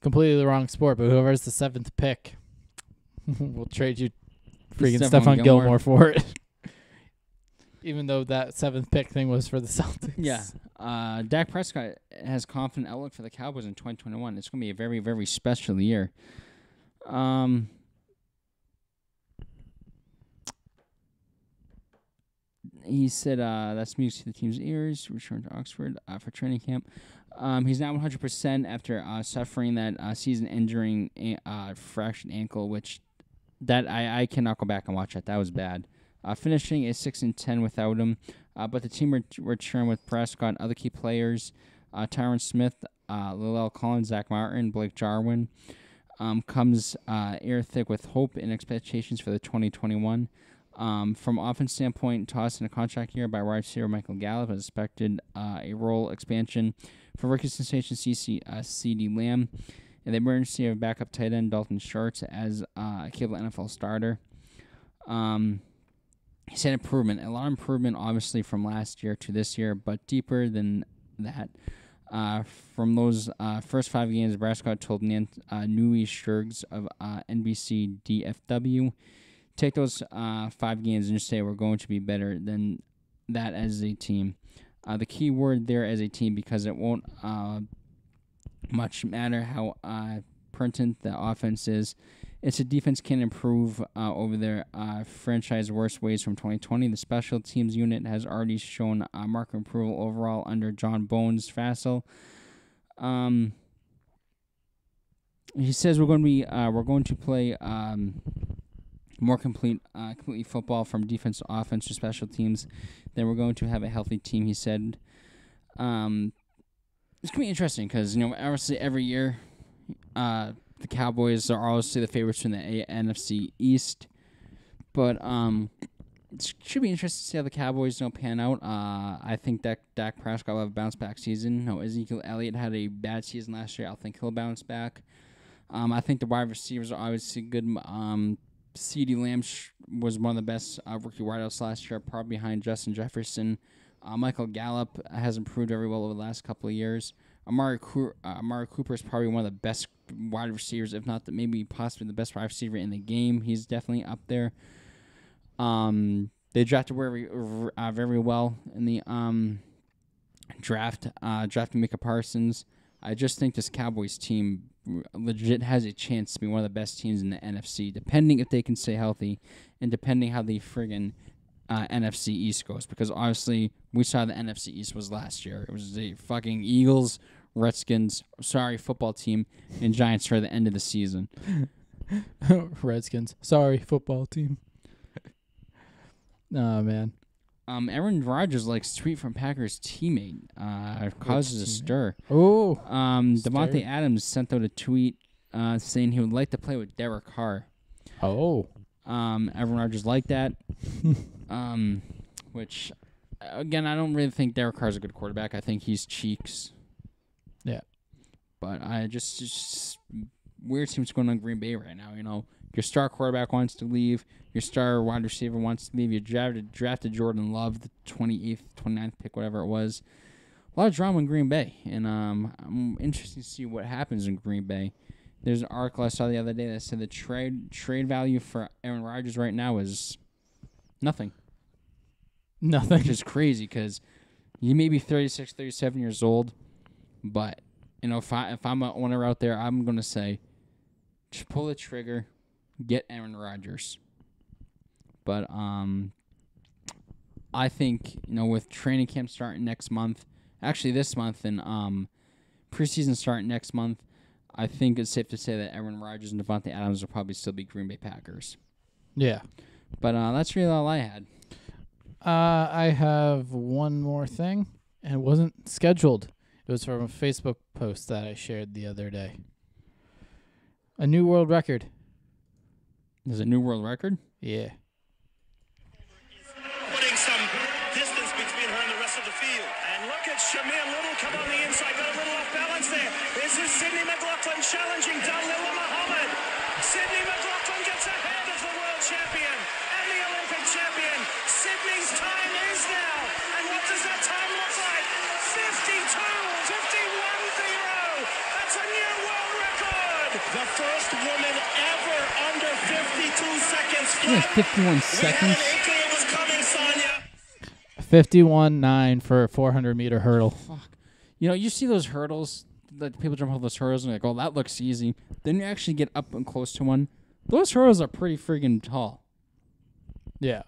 completely the wrong sport, but whoever's the 7th pick, we'll trade you freaking Stephon Gilmore for it. Even though that 7th pick thing was for the Celtics. Yeah. Dak Prescott has confident outlook for the Cowboys in 2021. It's going to be a very, very special year. He said that's music to the team's ears. Returned to Oxford for training camp. He's now 100% after suffering that season-ending fractured ankle, which that I cannot go back and watch that. That was bad. Finishing is 6-10 without him, but the team returned with Prescott and other key players: Tyron Smith, Lillel Collins, Zach Martin, Blake Jarwin. Comes air thick with hope and expectations for the 2021. From offense standpoint, tossed in a contract year by wide receiver Michael Gallup has expected a role expansion for rookie sensation CeeDee Lamb, and the emergency of backup tight end Dalton Schultz as a capable NFL starter. He said improvement, a lot of improvement, obviously, from last year to this year, but deeper than that. From those first 5 games, Prescott told Nui Shurgs of NBC DFW, take those 5 games and just say we're going to be better than that as a team. The key word there as a team, because it won't much matter how pertinent the offense is. It's a defense can improve over their franchise worst ways from 2020. The special teams unit has already shown marked approval overall under John Bones Fassel. He says we're going to play more completely football from defense to offense to special teams. Then we're going to have a healthy team. He said, "It's gonna be interesting because obviously every year, the Cowboys are obviously the favorites from the NFC East, but it should be interesting to see how the Cowboys pan out. I think that Dak Prescott will have a bounce back season. No, Ezekiel Elliott had a bad season last year. I think he'll bounce back. I think the wide receivers are obviously good. CeeDee Lamb was one of the best rookie wideouts last year, probably behind Justin Jefferson. Michael Gallup has improved very well over the last couple of years. Amari Cooper is probably one of the best wide receivers, if not maybe possibly the best wide receiver in the game. He's definitely up there. They drafted very well in the drafting Micah Parsons. I just think this Cowboys team legit has a chance to be one of the best teams in the NFC, depending if they can stay healthy and depending how the friggin' NFC East goes. Because obviously, we saw the NFC East was last year. It was the fucking Eagles, Redskins, football team, and Giants for the end of the season. Redskins, football team. Oh, man. Aaron Rodgers likes tweet from Packers teammate causes a stir. Oh, Devontae Adams sent out a tweet saying he would like to play with Derek Carr. Oh, Aaron Rodgers liked that. Which again, I don't really think Derek Carr's a good quarterback. I think he's cheeks. Yeah, but I just weird seems going on in Green Bay right now. You know, your star quarterback wants to leave. Your star wide receiver wants to leave. You drafted Jordan Love, the 28th, 29th pick, whatever it was. A lot of drama in Green Bay, and I'm interested to see what happens in Green Bay. There's an article I saw the other day that said the trade value for Aaron Rodgers right now is nothing. Nothing. Which is crazy because you may be 36, 37 years old, but you know if I'm an owner out there, I'm gonna say, just pull the trigger, get Aaron Rodgers. But I think, you know, with training camp starting next month, actually this month, and preseason starting next month, I think it's safe to say that Aaron Rodgers and Devontae Adams will probably still be Green Bay Packers. Yeah. But that's really all I had. I have one more thing, and it wasn't scheduled. It was from a Facebook post that I shared the other day. A new world record. There's a new world record? Yeah. Putting some distance between her and the rest of the field. And look at Shamir Little come on the inside. Got a little off balance there. This is Sydney McLaughlin challenging Dalila Muhammad. Sydney McLaughlin gets ahead of the world champion and the Olympic champion. Sydney's time is now. And what does that time look like? 51-0. That's a new world record. The first woman ever under 52 seconds. Yeah, 51 seconds. 51.9 for a 400-meter hurdle. Fuck. You know, you see those hurdles, like people jump over those hurdles and like, oh, that looks easy. Then you actually get up and close to one. Those hurdles are pretty friggin' tall. Yeah.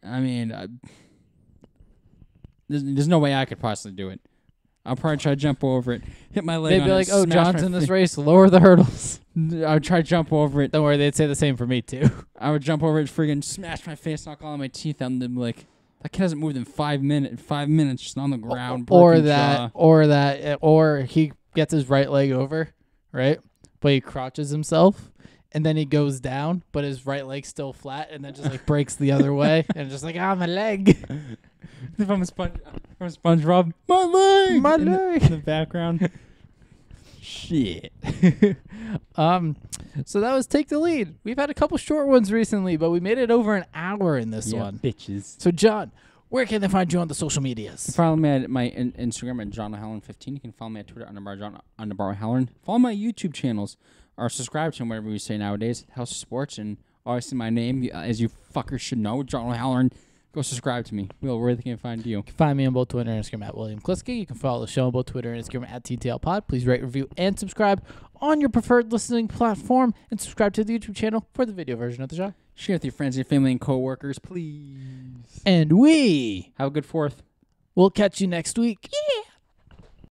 I mean, there's no way I could possibly do it. I'll probably try to jump over it, hit my leg. They'd be like, "Oh, John's in this race. Lower the hurdles." I would try to jump over it. Don't worry, they'd say the same for me too. I would jump over it, friggin' smash my face, knock all of my teeth out, and then be like, that kid hasn't moved in 5 minutes. 5 minutes just on the ground. Or he gets his right leg over, right? But he crouches himself, and then he goes down, but his right leg's still flat, and then just like breaks the other way, and just like, my leg. If I'm a SpongeBob, my leg, in the background. Shit. So that was Take the Lead. We've had a couple short ones recently, but we made it over an hour in this one. Bitches. So John, where can they find you on the social medias? Follow me at my Instagram at JohnO'Halloran15. You can follow me at Twitter @John_O'Halloran. Follow my YouTube channels or subscribe to them, whatever we say nowadays. House of Sports, and obviously my name, as you fuckers should know, John O'Halloran. Go subscribe to me. Will, where they can find you? You can find me on both Twitter and Instagram at William Kliske. You can follow the show on both Twitter and Instagram at TTL Pod. Please rate, review, and subscribe on your preferred listening platform. And subscribe to the YouTube channel for the video version of the show. Share with your friends, your family, and coworkers, please. And we have a good 4th. We'll catch you next week.